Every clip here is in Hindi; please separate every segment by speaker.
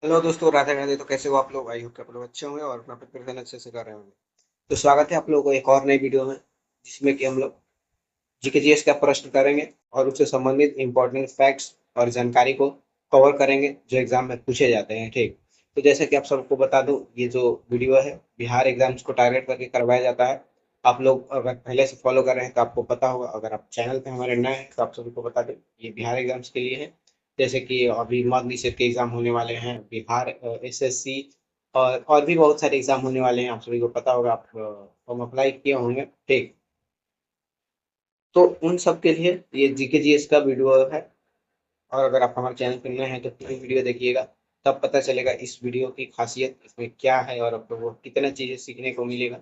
Speaker 1: हेलो दोस्तों, राधे राधे। तो कैसे हो आप लोग? आई होप कि आप लोग अच्छे होंगे और अपना प्रिपरेशन अच्छे से कर रहे होंगे। तो स्वागत है आप लोगों को एक और नई वीडियो में, जिसमें कि हम लोग जीके जीएस का प्रश्न करेंगे और उससे संबंधित इंपॉर्टेंट फैक्ट्स और जानकारी को कवर करेंगे जो एग्जाम में पूछे जाते हैं। ठीक, तो जैसे कि आप सबको बता दूं, ये जो वीडियो है बिहार एग्जाम्स को टारगेट करके करवाया जाता है। आप लोग अगर पहले से फॉलो कर रहे हैं तो आपको पता होगा, अगर आप चैनल पे हमारे नए हैं तो आप सभी को बता दें, ये बिहार एग्जाम्स के लिए है। जैसे कि अभी मद्य निषेध के एग्जाम होने वाले हैं, बिहार एसएससी और भी बहुत सारे एग्जाम होने वाले हैं। आप सभी को पता होगा, आप फॉर्म अप्लाई किए होंगे। ठीक, तो उन सब के लिए ये जीके जीएस का वीडियो है। और अगर आप हमारे चैनल पर नए हैं तो पूरी वीडियो देखिएगा, तब पता चलेगा इस वीडियो की खासियत इसमें क्या है और आप लोगों को कितना चीजें सीखने को मिलेगा।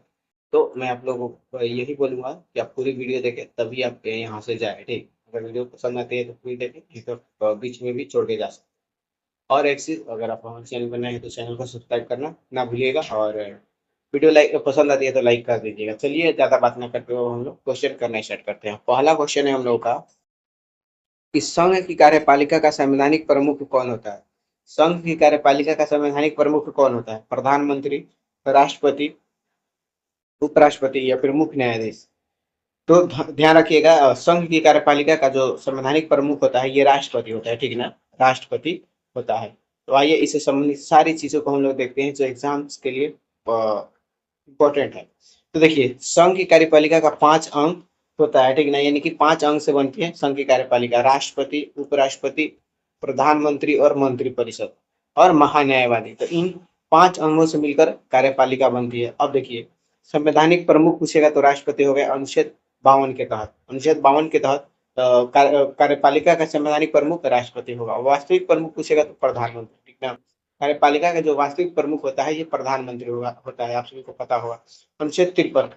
Speaker 1: तो मैं आप लोगों को यही बोलूंगा कि आप पूरी वीडियो देखें, तभी आप यहाँ से जाए। ठीक, अगर वीडियो पसंद आती है तो पूरी देखें, नहीं तो बीच में भी छोड़ के जा सकते हैं। और एक चीज, अगर आप हमारे चैनल पर नए हैं तो चैनल को सब्सक्राइब करना ना भूलिएगा, और वीडियो लाइक पसंद आती है तो लाइक कर दीजिएगा। चलिए ज्यादा बात ना करते हुए हम लोग क्वेश्चन करना स्टार्ट करते हैं। पहला क्वेश्चन है हम लोग का कि संघ की कार्यपालिका का संवैधानिक प्रमुख कौन होता है? संघ की कार्यपालिका का संवैधानिक प्रमुख कौन होता है? प्रधानमंत्री, राष्ट्रपति, उपराष्ट्रपति या फिर मुख्य न्यायाधीश? तो ध्यान रखिएगा, संघ की कार्यपालिका का जो संवैधानिक प्रमुख होता है ये राष्ट्रपति होता है। ठीक है ना, राष्ट्रपति होता है। तो आइए इससे संबंधित सारी चीजों को हम लोग देखते हैं जो एग्जाम्स के लिए इम्पोर्टेंट है। तो देखिए, संघ की कार्यपालिका का 5 अंक होता है। ठीक है ना, यानी कि 5 अंक से बनती है संघ की कार्यपालिका। राष्ट्रपति, उपराष्ट्रपति, प्रधानमंत्री और मंत्रिपरिषद और महान्यायवादी। तो इन 5 अंगों से मिलकर कार्यपालिका बनती है। अब देखिए, संवैधानिक प्रमुख पूछेगा तो राष्ट्रपति हो गया अनुच्छेद 52 के तहत। अनुच्छेद 52 के तहत कार्यपालिका का संवैधानिक प्रमुख राष्ट्रपति होगा। वास्तविक प्रमुख पूछेगा तो प्रधानमंत्री। ठीक ना, कार्यपालिका का जो वास्तविक प्रमुख होता है ये प्रधानमंत्री होता है, आप सभी को पता होगा। अनुच्छेद 53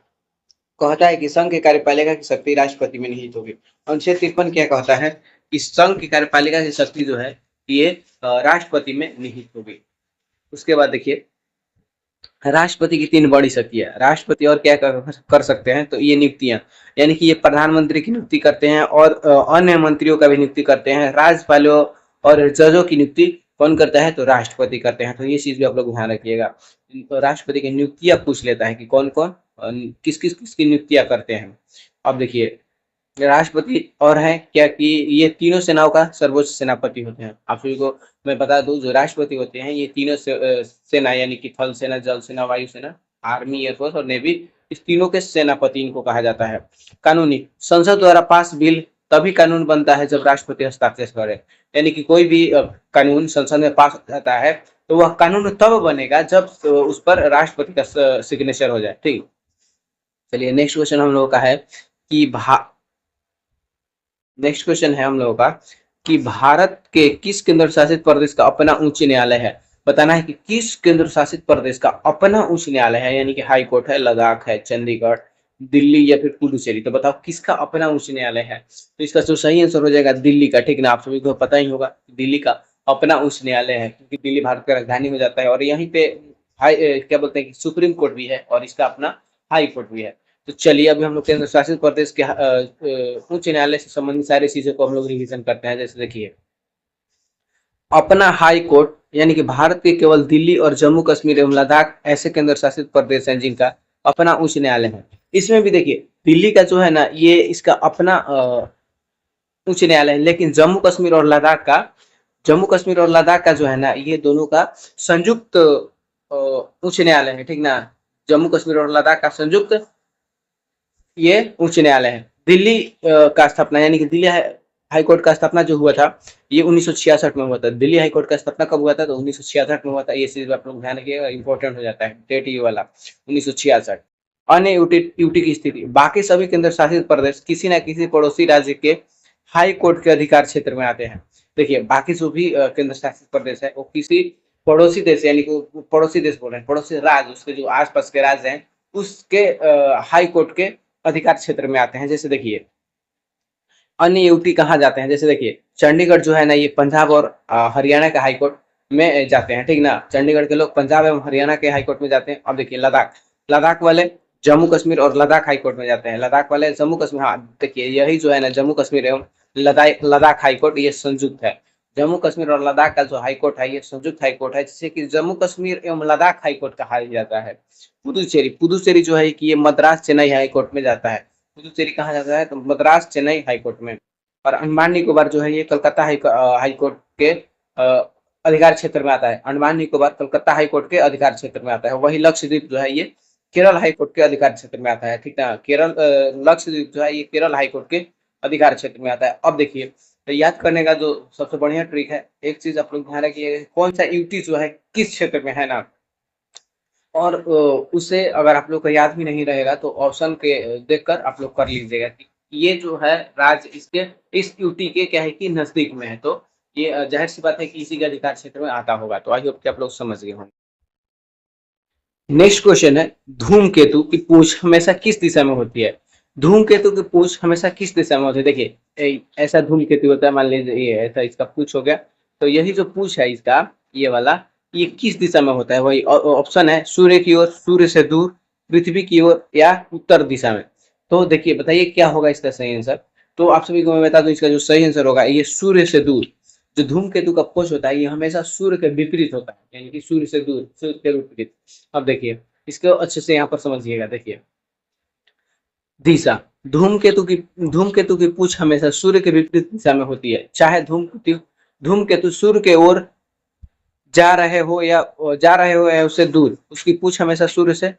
Speaker 1: कहता है कि संघ की कार्यपालिका की शक्ति राष्ट्रपति में निहित होगी। अनुच्छेद 53 क्या कहता है कि संघ की कार्यपालिका की शक्ति जो है ये राष्ट्रपति में निहित होगी। उसके बाद देखिए, राष्ट्रपति की 3 बड़ी शक्ति है। राष्ट्रपति और क्या कर सकते हैं, तो ये नियुक्तियां, यानी कि ये प्रधानमंत्री की नियुक्ति करते हैं और अन्य मंत्रियों का भी नियुक्ति करते हैं। राज्यपालों और जजों की नियुक्ति कौन करता है, तो राष्ट्रपति करते हैं। तो ये चीज भी आप लोग ध्यान रखिएगा। तो राष्ट्रपति की नियुक्तियां पूछ लेता है कि कौन कौन किस किस किसकी नियुक्तियां करते हैं। अब देखिए, राष्ट्रपति और है क्या कि ये तीनों सेनाओं का सर्वोच्च सेनापति होते हैं। आप सभी को मैं बता दूं, जो राष्ट्रपति होते हैं ये तीनों सेना, यानी कि थल सेना, जल सेना, वायु सेना, आर्मी, एयरफोर्स और नेवी, इस तीनों के सेनापति इनको कहा जाता है। कानूनी, संसद द्वारा पास बिल तभी कानून बनता है जब राष्ट्रपति हस्ताक्षर करे। यानी कि कोई भी कानून संसद में पास हो जाता है तो वह कानून तब बनेगा जब उस पर राष्ट्रपति का सिग्नेचर हो जाए। ठीक, चलिए नेक्स्ट क्वेश्चन हम लोगों का है कि नेक्स्ट क्वेश्चन है हम लोगों का कि भारत के किस केंद्र शासित प्रदेश का अपना उच्च न्यायालय है? बताना है कि किस केंद्र शासित प्रदेश का अपना उच्च न्यायालय है, यानी कि हाई कोर्ट है, लद्दाख है, चंडीगढ़, दिल्ली या फिर पुडुचेरी। तो बताओ किसका अपना उच्च न्यायालय है? तो इसका जो सही आंसर हो जाएगा दिल्ली का। ठीक ना, आप सभी को पता ही होगा दिल्ली का अपना उच्च न्यायालय है, क्योंकि दिल्ली भारत का राजधानी हो जाता है और यहीं पे क्या बोलते हैं कि सुप्रीम कोर्ट भी है और इसका अपना हाई कोर्ट भी है। तो चलिए अभी हम लोग केंद्र शासित प्रदेश के उच्च न्यायालय से संबंधित सारी चीजों को हम लोग रिवीजन करते हैं। जैसे देखिए, अपना हाई कोर्ट, यानी कि भारत के केवल दिल्ली और जम्मू कश्मीर एवं लद्दाख ऐसे केंद्र शासित प्रदेश हैं जिनका अपना उच्च न्यायालय है। इसमें भी देखिए, दिल्ली का जो है ना ये इसका अपना उच्च न्यायालय है, लेकिन जम्मू कश्मीर और लद्दाख का जो है ना ये दोनों का संयुक्त उच्च न्यायालय है। ठीक ना, जम्मू कश्मीर और लद्दाख का संयुक्त ये उच्च न्यायालय है। दिल्ली का स्थापना, यानी कि दिल्ली हाई कोर्ट का स्थापना जो हुआ था ये 1966 में हुआ था। दिल्ली हाई कोर्ट का स्थापना कब हुआ था, तो 1966 में हुआ था। ये चीज आप लोग ध्यान रखिएगा, इंपॉर्टेंट हो जाता है डेट ये वाला, 1966। अन्य यूटी की स्थिति, बाकी सभी केंद्र शासित प्रदेश किसी न किसी पड़ोसी राज्य के हाई कोर्ट के अधिकार क्षेत्र में आते हैं। देखिए, बाकी जो भी केंद्र शासित प्रदेश है वो किसी पड़ोसी देश, यानी कि पड़ोसी देश बोल रहे हैं, पड़ोसी राज्य, उसके जो आसपास के राज्य हैं उसके हाई कोर्ट के अधिकार क्षेत्र में आते हैं। जैसे देखिए, अन्य यूटी कहाँ जाते हैं, जैसे देखिए चंडीगढ़ जो है ना ये पंजाब और हरियाणा के हाई कोर्ट में जाते हैं। ठीक ना, चंडीगढ़ के लोग पंजाब एवं हरियाणा के हाई कोर्ट में जाते हैं। अब देखिए लद्दाख, लद्दाख वाले जम्मू कश्मीर और लद्दाख हाई कोर्ट में जाते हैं। लद्दाख वाले जम्मू कश्मीर, हाँ देखिए यही जो है ना जम्मू कश्मीर एवं लद्दाख लद्दाख हाई कोर्ट ये संयुक्त है। जम्मू कश्मीर और लद्दाख का जो हाई कोर्ट है ये संयुक्त हाई कोर्ट है, जिसे कि जम्मू कश्मीर एवं लद्दाख हाई कोर्ट कहा जाता है। पुदुचेरी पुदुचेरी जो है कि ये मद्रास चेन्नई हाई कोर्ट में जाता है। पुदुचेरी कहाँ जाता है तो मद्रास चेन्नई हाई कोर्ट में। और अंडमान निकोबार जो है ये कलकत्ता हाई कोर्ट के अधिकार क्षेत्र में आता है। अंडमान निकोबार कलकत्ता हाई कोर्ट के अधिकार क्षेत्र में आता है। वही लक्षद्वीप जो है ये केरल हाई कोर्ट के अधिकार क्षेत्र में आता है, ठीक है। केरल लक्षद्वीप जो है ये केरल हाई कोर्ट के अधिकार क्षेत्र में आता है। अब देखिए, तो याद करने का जो सबसे बढ़िया ट्रिक है, एक चीज आप लोग ध्यान रखिए, कौन सा यूटी जो है किस क्षेत्र में है ना। और उसे अगर आप लोग को याद भी नहीं रहेगा तो ऑप्शन के देखकर आप लोग कर लीजिएगा कि ये जो है राज्य इसके इस यूटी के क्या है कि नजदीक में है, तो ये जाहिर सी बात है कि इसी के अधिकार क्षेत्र में आता होगा। तो आई होप कि आप लोग समझ गए होंगे। नेक्स्ट क्वेश्चन है, धूमकेतु की पूंछ हमेशा किस दिशा में होती है। धूमकेतु की पूंछ हमेशा किस दिशा में होती है। देखिए ऐसा धूमकेतु होता है, मान लीजिए ये ऐसा इसका पूंछ हो गया, तो यही जो पूंछ है इसका ये वाला, ये किस दिशा में होता है। वही ऑप्शन है सूर्य की ओर, सूर्य से दूर, पृथ्वी की ओर या उत्तर दिशा में। तो देखिए बताइए क्या होगा इसका सही आंसर। तो आप सभी को मैं बता दूं इसका जो सही आंसर होगा ये सूर्य से दूर। जो धूमकेतु का पूंछ होता है ये हमेशा सूर्य के विपरीत होता है, यानी कि सूर्य से दूर, सूर्य के विपरीत। अब देखिए इसको अच्छे से यहाँ पर समझिएगा। देखिए दिशा, धूमकेतु की पूंछ हमेशा सूर्य के विपरीत दिशा में होती है। चाहे धूमकेतु सूर्य के ओर जा रहे हो या उससे दूर, उसकी पूंछ हमेशा सूर्य से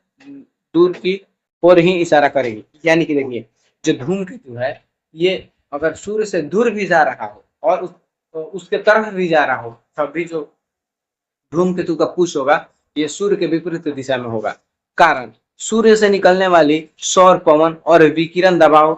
Speaker 1: दूर की ओर ही इशारा करेगी। यानी कि देखिए जो धूमकेतु है ये अगर सूर्य से दूर भी जा रहा हो और उसके तरफ भी जा रहा हो, तब भी जो धूमकेतु का पूंछ होगा ये सूर्य के विपरीत दिशा में होगा। कारण, सूर्य से निकलने वाली सौर पवन और विकिरण दबाव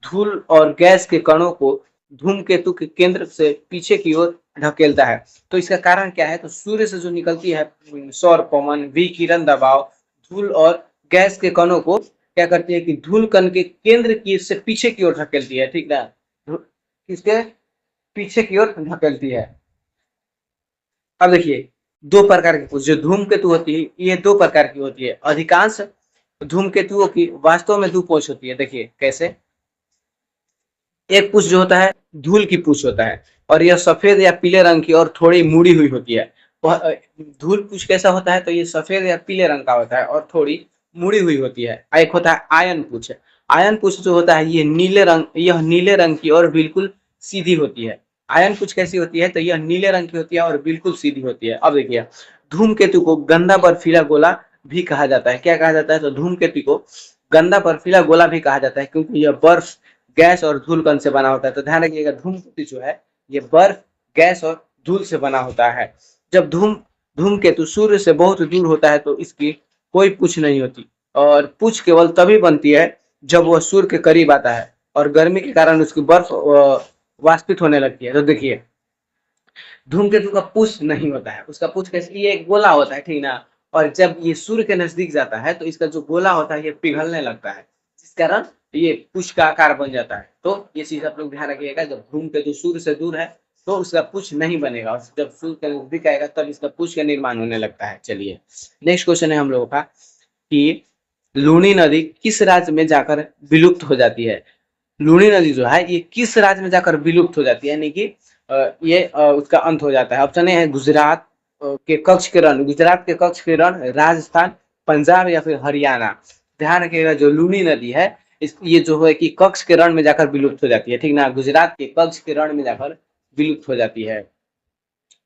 Speaker 1: धूल और गैस के कणों को धूमकेतु के केंद्र से पीछे की ओर ढकेलता है। तो इसका कारण क्या है, तो सूर्य से जो निकलती है सौर पवन, विकिरण दबाव, धूल और गैस के कणों को क्या करती है कि धूल कण के केंद्र की से पीछे की ओर ढकेलती है, ठीक ना, इसके पीछे की ओर ढकेलती है। अब देखिए दो प्रकार की पूंछ जो धूमकेतु होती है ये दो प्रकार की होती है। अधिकांश धूमकेतुओं की वास्तव में दो पूंछ होती है। देखिए कैसे, एक पूंछ जो होता है धूल की पूंछ होता है और यह सफेद या पीले रंग की और थोड़ी मुड़ी हुई होती है। धूल पूंछ कैसा होता है, तो ये सफेद या पीले रंग का होता है और थोड़ी मुड़ी हुई होती है। एक होता है आयन पूंछ। आयन पूंछ जो होता है यह नीले रंग की और बिल्कुल सीधी होती है। आयन पूंछ कैसी होती है, तो यह नीले रंग की होती है और बिल्कुल सीधी होती है। अब देखिए धूमकेतु को गंदा बर्फीला गोला भी कहा जाता है। क्या कहा जाता है, तो धूमकेतु को गंदा बर्फीला गोला भी कहा जाता है, क्योंकि यह बर्फ, गैस और धूल कण से बना होता है। तो ध्यान रखिएगा धूमकेतु जो है ये बर्फ, गैस और धूल से बना होता है। जब धूमकेतु सूर्य से बहुत दूर होता है तो इसकी कोई पूंछ नहीं होती और पूंछ केवल तभी बनती है जब वह सूर्य के करीब आता है और गर्मी के कारण उसकी बर्फ वाष्पित होने लगती है। तो देखिए धूमकेतु का पूंछ नहीं होता है, उसका पूंछ कैसे, ये एक गोला होता है, ठीक ना। और जब ये सूर्य के नजदीक जाता है तो इसका जो गोला होता है ये पिघलने लगता है, जिस कारण ये पूंछ का आकार बन जाता है। तो ये चीज आप लोग ध्यान रखिएगा, जब धूमकेतु सूर्य से दूर है तो उसका पूंछ नहीं बनेगा और जब सूर्य के नजदीक आएगा तब इसका पूंछ का निर्माण होने लगता है। चलिए नेक्स्ट क्वेश्चन है हम लोगों का कि लूनी नदी किस राज्य में जाकर विलुप्त हो जाती है। लूनी नदी जो है ये किस राज्य में जाकर विलुप्त हो जाती है, यानी कि ये उसका अंत हो जाता है। ऑप्शन ए है गुजरात के कच्छ के रण, गुजरात के कच्छ के रण, राजस्थान, पंजाब या फिर हरियाणा। ध्यान रखिएगा जो लूनी नदी है ये जो है कि कच्छ के रण में जाकर विलुप्त हो जाती है, ठीक ना, गुजरात के कच्छ के रण में जाकर विलुप्त हो जाती है।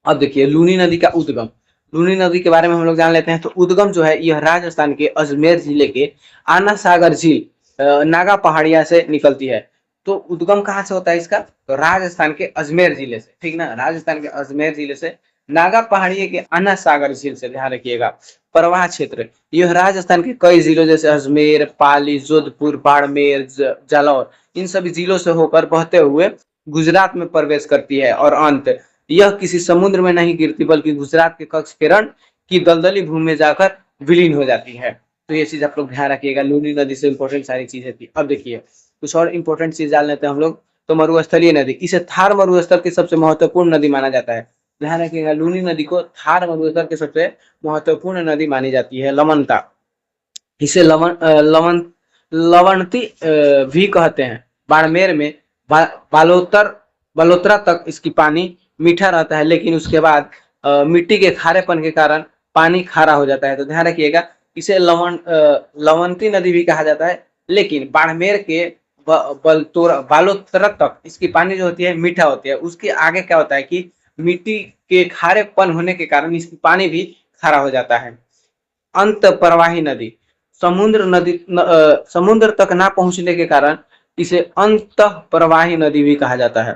Speaker 1: अब देखिए लूनी नदी का उद्गम, लूनी नदी के बारे में हम लोग जान लेते हैं। तो उद्गम जो है यह राजस्थान के अजमेर जिले के आना सागर झील नागा पहाड़िया से निकलती है। तो उद्गम कहाँ से होता है इसका, तो राजस्थान के अजमेर जिले से, ठीक ना, राजस्थान के अजमेर जिले से नागा पहाड़िया के आना सागर झील से। ध्यान रखिएगा प्रवाह क्षेत्र, यह राजस्थान के कई जिलों जैसे अजमेर, पाली, जोधपुर, बाड़मेर, जालौर, इन सभी जिलों से होकर बहते हुए गुजरात में प्रवेश करती है और अंत यह किसी समुद्र में नहीं गिरती बल्कि गुजरात के कच्छ के रण की दलदली भूमि में जाकर विलीन हो जाती है। तो ये चीज आप लोग ध्यान रखिएगा, लूनी नदी से इंपॉर्टेंट सारी चीजें थी। अब देखिए कुछ और इंपॉर्टेंट चीज जान लेते हैं हम लोग। तो मरुस्थलीय नदी, इसे थार मरुस्थल की सबसे महत्वपूर्ण नदी माना जाता है। ध्यान रखिएगा लूनी नदी को थार मरुस्थल की सबसे महत्वपूर्ण नदी मानी जाती है। लवणता, इसे लवणती भी कहते हैं। बाड़मेर में बालोतर बलोत्रा तक इसकी पानी मीठा रहता है, लेकिन उसके बाद मिट्टी के खारेपन के कारण पानी खारा हो जाता है। तो ध्यान रखिएगा, इसे लवंती नदी भी कहा जाता है, लेकिन बाड़मेर के बालोतरा तक इसकी पानी जो होती है मीठा होती है। उसके आगे क्या होता है कि मिट्टी के खारेपन होने के कारण इसकी पानी भी खारा हो जाता है। अंत प्रवाही नदी, समुद्र तक ना पहुंचने के कारण इसे अंत प्रवाही नदी भी कहा जाता है।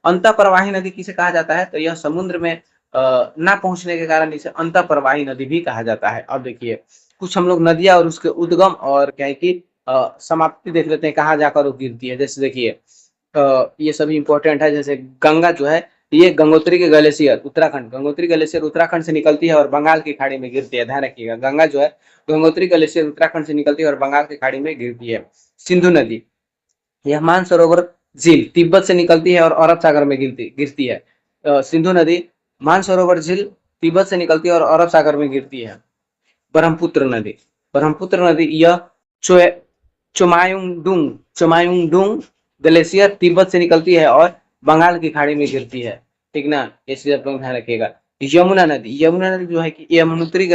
Speaker 1: अंत प्रवाही नदी किसे कहा जाता है? तो यह समुद्र में ना पहुंचने के कारण इसे अंत प्रवाही नदी भी कहा जाता है। अब देखिए कुछ हम लोग नदियां और उसके उद्गम और क्या है कि समाप्ति देख लेते हैं, कहाँ जाकर वो गिरती है। जैसे देखिए ये सभी इंपॉर्टेंट है। जैसे गंगा जो है, ये गंगोत्री के ग्लेशियर उत्तराखंड, गंगोत्री ग्लेशियर उत्तराखंड से निकलती है और बंगाल की खाड़ी में गिरती है। ध्यान रखिएगा, गंगा जो है गंगोत्री ग्लेशियर उत्तराखंड से निकलती है और बंगाल की खाड़ी में गिरती है। सिंधु नदी, यह मानसरोवर झील तिब्बत से निकलती है और अरब सागर में गिरती है। सिंधु नदी मानसरोवर झील तिब्बत से निकलती है और अरब सागर में गिरती है। ब्रह्मपुत्र नदी, ब्रह्मपुत्र नदी यह चोमायुंगडुंग ग्लेशियर तिब्बत से निकलती है और बंगाल की खाड़ी में गिरती है। ठीक ना, ये चीज आप लोग ध्यान रखिएगा। यमुना नदी, यमुना नदी जो है कि यमुनोत्री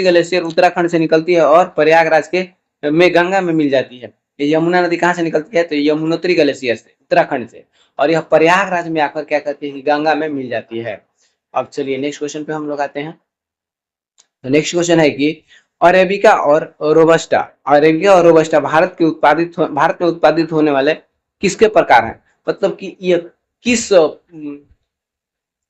Speaker 1: ग्लेशियर उत्तराखंड से निकलती है और प्रयागराज के में गंगा में मिल जाती है। ये यमुना नदी कहाँ से निकलती है? तो यमुनोत्री ग्लेशियर से, उत्तराखंड से, और यह प्रयागराज में आकर क्या करती है? गंगा में मिल जाती है। अब चलिए नेक्स्ट क्वेश्चन पे हम लोग आते हैं। तो नेक्स्ट क्वेश्चन है कि अरेबिका और रोबस्टा, अरेबिका और रोबस्टा भारत में उत्पादित होने वाले किसके प्रकार हैं? मतलब कि ये किस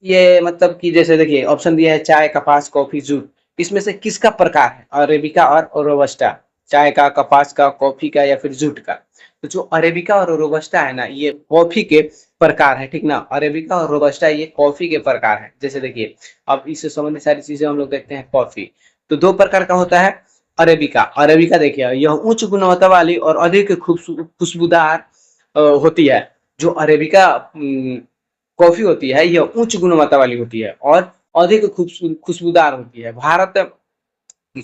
Speaker 1: ये मतलब कि जैसे देखिए ऑप्शन दिया है चाय, कपास, कॉफी, जूट, इसमें से किसका प्रकार है? अरेबिका और रोबस्टा, चाय का, कपास का, कॉफी का या फिर जूट का? तो जो अरेबिका और रोबस्टा है ना, ये कॉफी के प्रकार है। ठीक ना, अरेबिका और रोबस्टा ये कॉफी के प्रकार है। जैसे देखिए अब इससे संबंधित सारी चीजें हम लोग देखते हैं। कॉफी तो दो प्रकार का होता है। अरेबिका, अरेबिका देखिए यह उच्च गुणवत्ता वाली और अधिक खुशबूदार होती है। जो अरेबिका कॉफी होती है यह उच्च गुणवत्ता वाली होती है और अधिक खुशबूदार होती है। भारत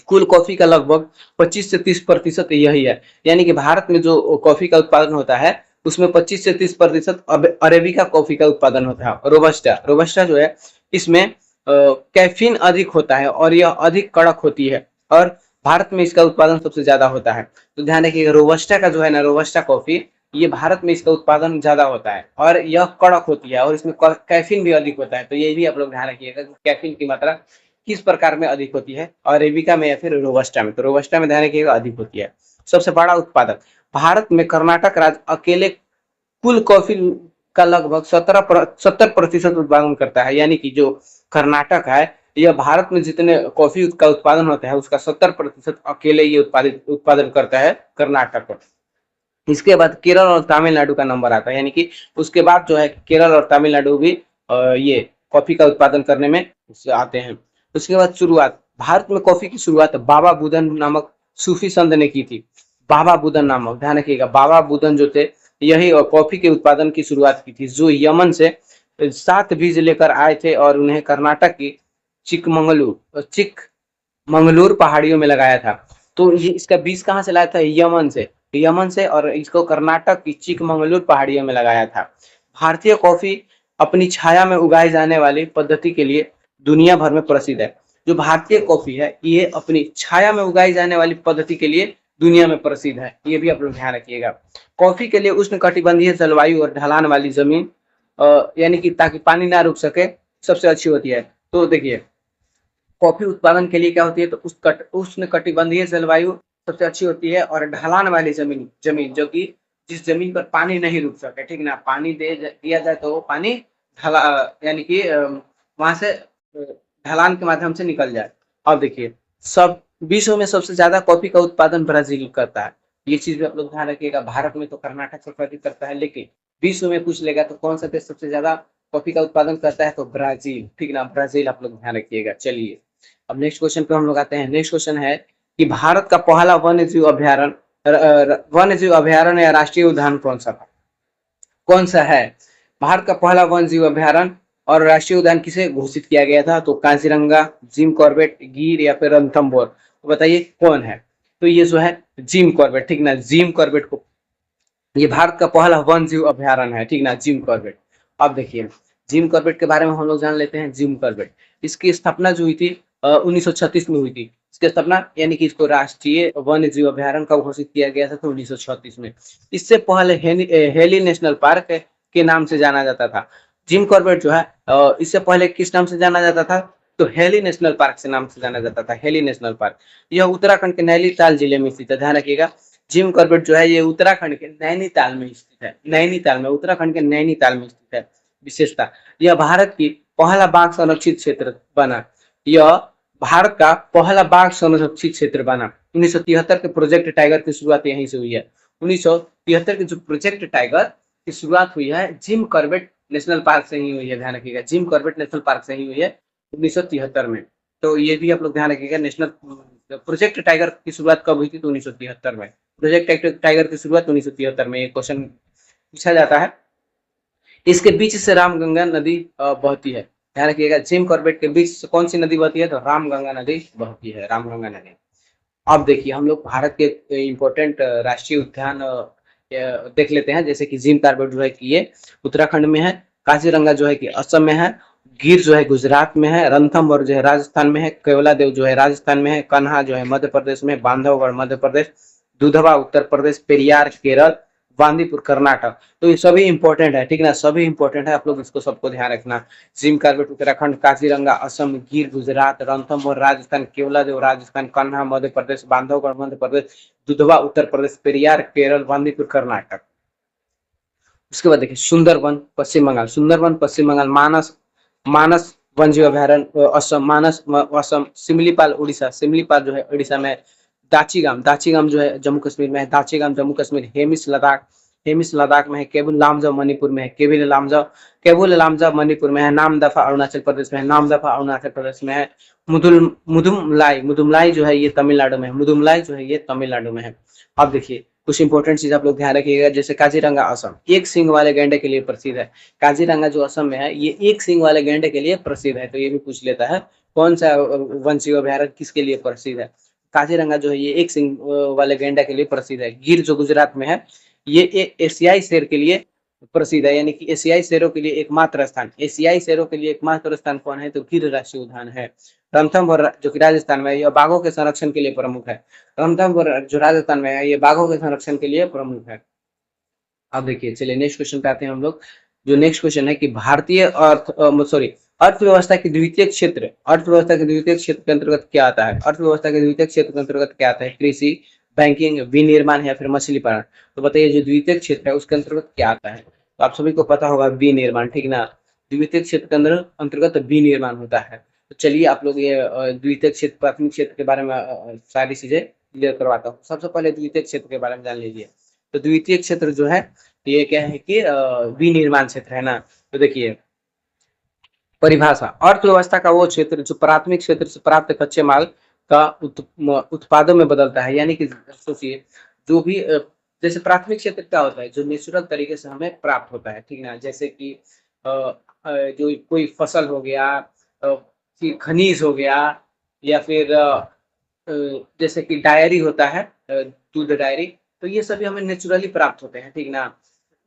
Speaker 1: कुल कॉफी का लगभग 25 से 30% यही है। यानी कि भारत में जो कॉफी का उत्पादन होता है उसमें 25 से 30% अरेबिका कॉफी का उत्पादन होता है। रोबस्टा, रोबस्टा जो है इसमें कैफीन अधिक होता है और यह अधिक कड़क होती है और भारत में इसका उत्पादन सबसे ज्यादा होता है। तो ध्यान रखिएगा, रोबस्टा का जो है ना, रोबस्टा कॉफी, ये भारत में इसका उत्पादन ज्यादा होता है और यह कड़क होती है और इसमें कैफीन भी अधिक होता है। तो ये भी आप लोग ध्यान रखिएगा कि कैफीन की मात्रा किस प्रकार में अधिक होती है, अरेबिका में या फिर रोबस्टा में? तो रोबस्टा में ध्यान रखिएगा अधिक होती है। सबसे बड़ा उत्पादक, भारत में कर्नाटक राज्य अकेले कुल कॉफी का लगभग 70% उत्पादन करता है। यानी कि जो कर्नाटक है, यह भारत में जितने कॉफी का उत्पादन होता है उसका 70% अकेले ये उत्पादन करता है, कर्नाटक। इसके बाद केरल और तमिलनाडु का नंबर आता है। यानी कि उसके बाद जो है केरल और तमिलनाडु भी ये कॉफी का उत्पादन करने में आते हैं। उसके बाद शुरुआत, भारत में कॉफी की शुरुआत बाबा बुदन नामक सूफी संत ने की थी। बाबा बुदन नामक, ध्यान रखिएगा, बाबा बुदन जो थे यही कॉफी के उत्पादन की शुरुआत की थी, जो यमन से 7 बीज लेकर आए थे और उन्हें कर्नाटक की चिकमंगलूर पहाड़ियों में लगाया था। तो ये इसका बीज कहाँ से लाया था? यमन से, और इसको कर्नाटक की चिकमंगलूर पहाड़ियों में लगाया था। भारतीय कॉफी अपनी छाया में उगाई जाने वाली पद्धति के लिए दुनिया भर में प्रसिद्ध है। जो भारतीय कॉफी है ये अपनी छाया में उगाई जाने वाली पद्धति के लिए दुनिया में प्रसिद्ध है। ये भी आप लोग ध्यान रखिएगा। कॉफी के लिए उष्ण कटिबंधीय जलवायु और ढलान वाली जमीन, यानी कि ताकि पानी ना रुक सके, सबसे अच्छी होती है। तो देखिए कॉफी उत्पादन के लिए क्या होती है? तो उष्ण कटिबंधीय जलवायु सबसे अच्छी होती है और ढलान वाली जमीन जो कि जिस जमीन पर पानी नहीं रुक सके। ठीक ना, पानी दिया जाए तो वो पानी ढला यानी कि वहां से ढलान के माध्यम से निकल जाए। अब देखिए सब विश्व में सबसे ज्यादा कॉफी का उत्पादन ब्राजील करता है। ये चीज भी आप लोग ध्यान रखिएगा। भारत में तो कर्नाटक से करता है, लेकिन विश्व में पूछ लेगा तो कौन सा देश सबसे ज्यादा कॉफी का उत्पादन करता है? तो ब्राजील। ठीक ना, ब्राजील आप लोग ध्यान रखिएगा। चलिए अब नेक्स्ट क्वेश्चन पे हम लोग आते हैं। नेक्स्ट क्वेश्चन है कि भारत का पहला वन्य जीव अभ्यारण्य या राष्ट्रीय उद्यान कौन सा है? भारत का पहला वन्य जीव अभ्यारण्य और राष्ट्रीय उद्यान किसे घोषित किया गया था? तो काजीरंगा, जिम कॉर्बेट, गिर या फिर रणथंभौर, तो बताइए कौन है? तो ये जो है जिम कॉर्बेट। ठीक ना, जिम कॉर्बेट को, ये भारत का पहला वन्य जीव अभ्यारण्य है। ठीक ना, जिम कॉर्बेट। अब देखिए जिम कॉर्बेट के बारे में हम लोग जान लेते हैं। जिम कॉर्बेट, इसकी स्थापना जो हुई थी 1936 में हुई थी। इसकी स्थापना यानी कि इसको राष्ट्रीय वन्य जीव अभ्यारण्य कब घोषित किया गया था, तो 1936 में। इससे पहले हेली नेशनल पार्क के नाम से जाना जाता था। जिम कॉर्बेट जो है इससे पहले किस नाम से जाना जाता था, तो हेली नेशनल पार्क से नाम से जाना जाता था। हेली नेशनल पार्क यह उत्तराखंड के नैनीताल जिले में स्थित है, ध्यान रखिएगा। जिम कॉर्बेट जो है ये उत्तराखंड के नैनीताल में स्थित है। नैनीताल में, उत्तराखंड के नैनीताल में स्थित है। विशेषता, यह भारत की पहला बाघ संरक्षित क्षेत्र बना। यह भारत का पहला बाघ संरक्षित क्षेत्र बना। 1973 के प्रोजेक्ट टाइगर की शुरुआत यहीं से हुई है। 1973 के जो प्रोजेक्ट टाइगर की शुरुआत हुई है जिम कॉर्बेट नेशनल पार्क से ही हुई है, ध्यान रखिएगा। जिम कॉर्बेट नेशनल पार्क से ही हुई है 1973 में। तो ये भी आप लोग ध्यान रखिएगा। नेशनल प्रोजेक्ट टाइगर की शुरुआत कब हुई थी, तो 1973 में। प्रोजेक्ट टाइगर की शुरुआत 1973 में। एक क्वेश्चन पूछा जाता है। इसके बीच से रामगंगा नदी बहती है, ध्यान रखिएगा। जिम कॉर्बेट के बीच से कौन सी नदी बहती है, तो रामगंगा नदी बहती है, रामगंगा नदी। अब देखिए हम लोग भारत के इम्पोर्टेंट राष्ट्रीय उद्यान देख लेते हैं। जैसे कि जिम कॉर्बेट जो है कि ये उत्तराखंड में है, काजीरंगा जो है कि असम में है, गिर जो है गुजरात में है, रणथंभौर जो है राजस्थान में है, केवलादेव जो है राजस्थान में है, कन्हा जो है मध्य प्रदेश में, बांधवगढ़ मध्य प्रदेश, दुधवा उत्तर प्रदेश, पेरियार केरल, बांदीपुर कर्नाटक। तो ये सभी इंपॉर्टेंट है, ठीक है ना, सभी इंपॉर्टेंट है। आप लोग इसको सबको ध्यान रखना। जिम कॉर्बेट उत्तराखंड, काजीरंगा असम, गिर गुजरात, रणथंभौर राजस्थान, केवलादेव राजस्थान, कन्हा मध्य प्रदेश, बांधवगढ़ मध्य प्रदेश, दुधवा उत्तर प्रदेश, पेरियार केरल, बांदीपुर कर्नाटक। उसके बाद देखिए सुंदरबन पश्चिम बंगाल, सुंदरबन पश्चिम बंगाल, मानस मानस वन जीव अभ्यारण्य असम, मानस असम, सिमलीपाल उड़ीसा, सिमलीपाल जो है उड़ीसा में, दाचीगाम, दाचीगाम जो है जम्मू कश्मीर में है, दाचीगाम जम्मू कश्मीर, हेमिस लद्दाख, हेमिस लद्दाख में है, केबुल लामजाओ मणिपुर में है, केबुल लामजाओ मणिपुर में है, नामदफा अरुणाचल प्रदेश में है, नामदफा अरुणाचल प्रदेश में है, मुदुमलाई, मुदुमलाई जो है ये तमिलनाडु में है, मुदुमलाई जो है ये तमिलनाडु में है। अब देखिए कुछ इंपॉर्टेंट चीज आप लोग ध्यान रखिएगा। जैसे काजीरंगा असम एक सींग वाले गैंडे के लिए प्रसिद्ध है। काजीरंगा जो असम में है ये एक सींग वाले गैंडे के लिए प्रसिद्ध है। तो ये भी पूछ लेता है कौन सा वन जीव अभ्यारण्य किसके लिए प्रसिद्ध है। काजीरंगा जो है ये एक सींग वाले गैंडे के लिए प्रसिद्ध है। गिर जो गुजरात में है ये एशियाई शेर के लिए प्रसिद्ध है, यानी कि एशियाई शेरों के लिए एकमात्र स्थान, एशियाई शेरों के लिए एकमात्र स्थान कौन है, तो गिर राष्ट्रीय उद्यान है। रणथंभौर जो कि राजस्थान में है यह बाघों के संरक्षण के लिए प्रमुख है। रणथंभौर जो राजस्थान में है ये बाघों के संरक्षण के लिए प्रमुख है। अब देखिए चलिए नेक्स्ट क्वेश्चन पे आते हैं हम लोग। जो नेक्स्ट क्वेश्चन है कि भारतीय अर्थव्यवस्था के द्वितीय क्षेत्र, अर्थव्यवस्था के द्वितीय क्षेत्र के अंतर्गत क्या आता है, अर्थव्यवस्था के द्वितीय क्षेत्र के अंतर्गत क्या आता है, कृषि, बैंकिंग, विनिर्माण या फिर मछली पालन। तो बताइए जो द्वितीय क्षेत्र है उसके अंतर्गत क्या आता है, तो आप सभी को पता होगा विनिर्माण, ठीक ना। द्वितीय क्षेत्र के अंतर्गत विनिर्माण होता है। तो चलिए आप लोग ये द्वितीय क्षेत्र प्राथमिक क्षेत्र के बारे में सारी चीजें क्लियर करवाता हूँ। सबसे पहले द्वितीय क्षेत्र के बारे में जान लीजिए। तो द्वितीय क्षेत्र जो है ये क्या है कि विनिर्माण क्षेत्र है ना। तो देखिए परिभाषा, अर्थव्यवस्था का वो क्षेत्र जो प्राथमिक क्षेत्र से प्राप्त कच्चे माल का उत्पादों में बदलता है। यानी कि सोचिए जो भी जैसे प्राथमिक क्षेत्र क्या होता है, जो नेचुरल तरीके से हमें प्राप्त होता है, ठीक ना। जैसे कि जो कोई फसल हो गया, फिर खनिज हो गया, या फिर जैसे कि डायरी होता है, दूध डायरी, तो ये सभी हमें नेचुरली प्राप्त होते हैं, ठीक ना।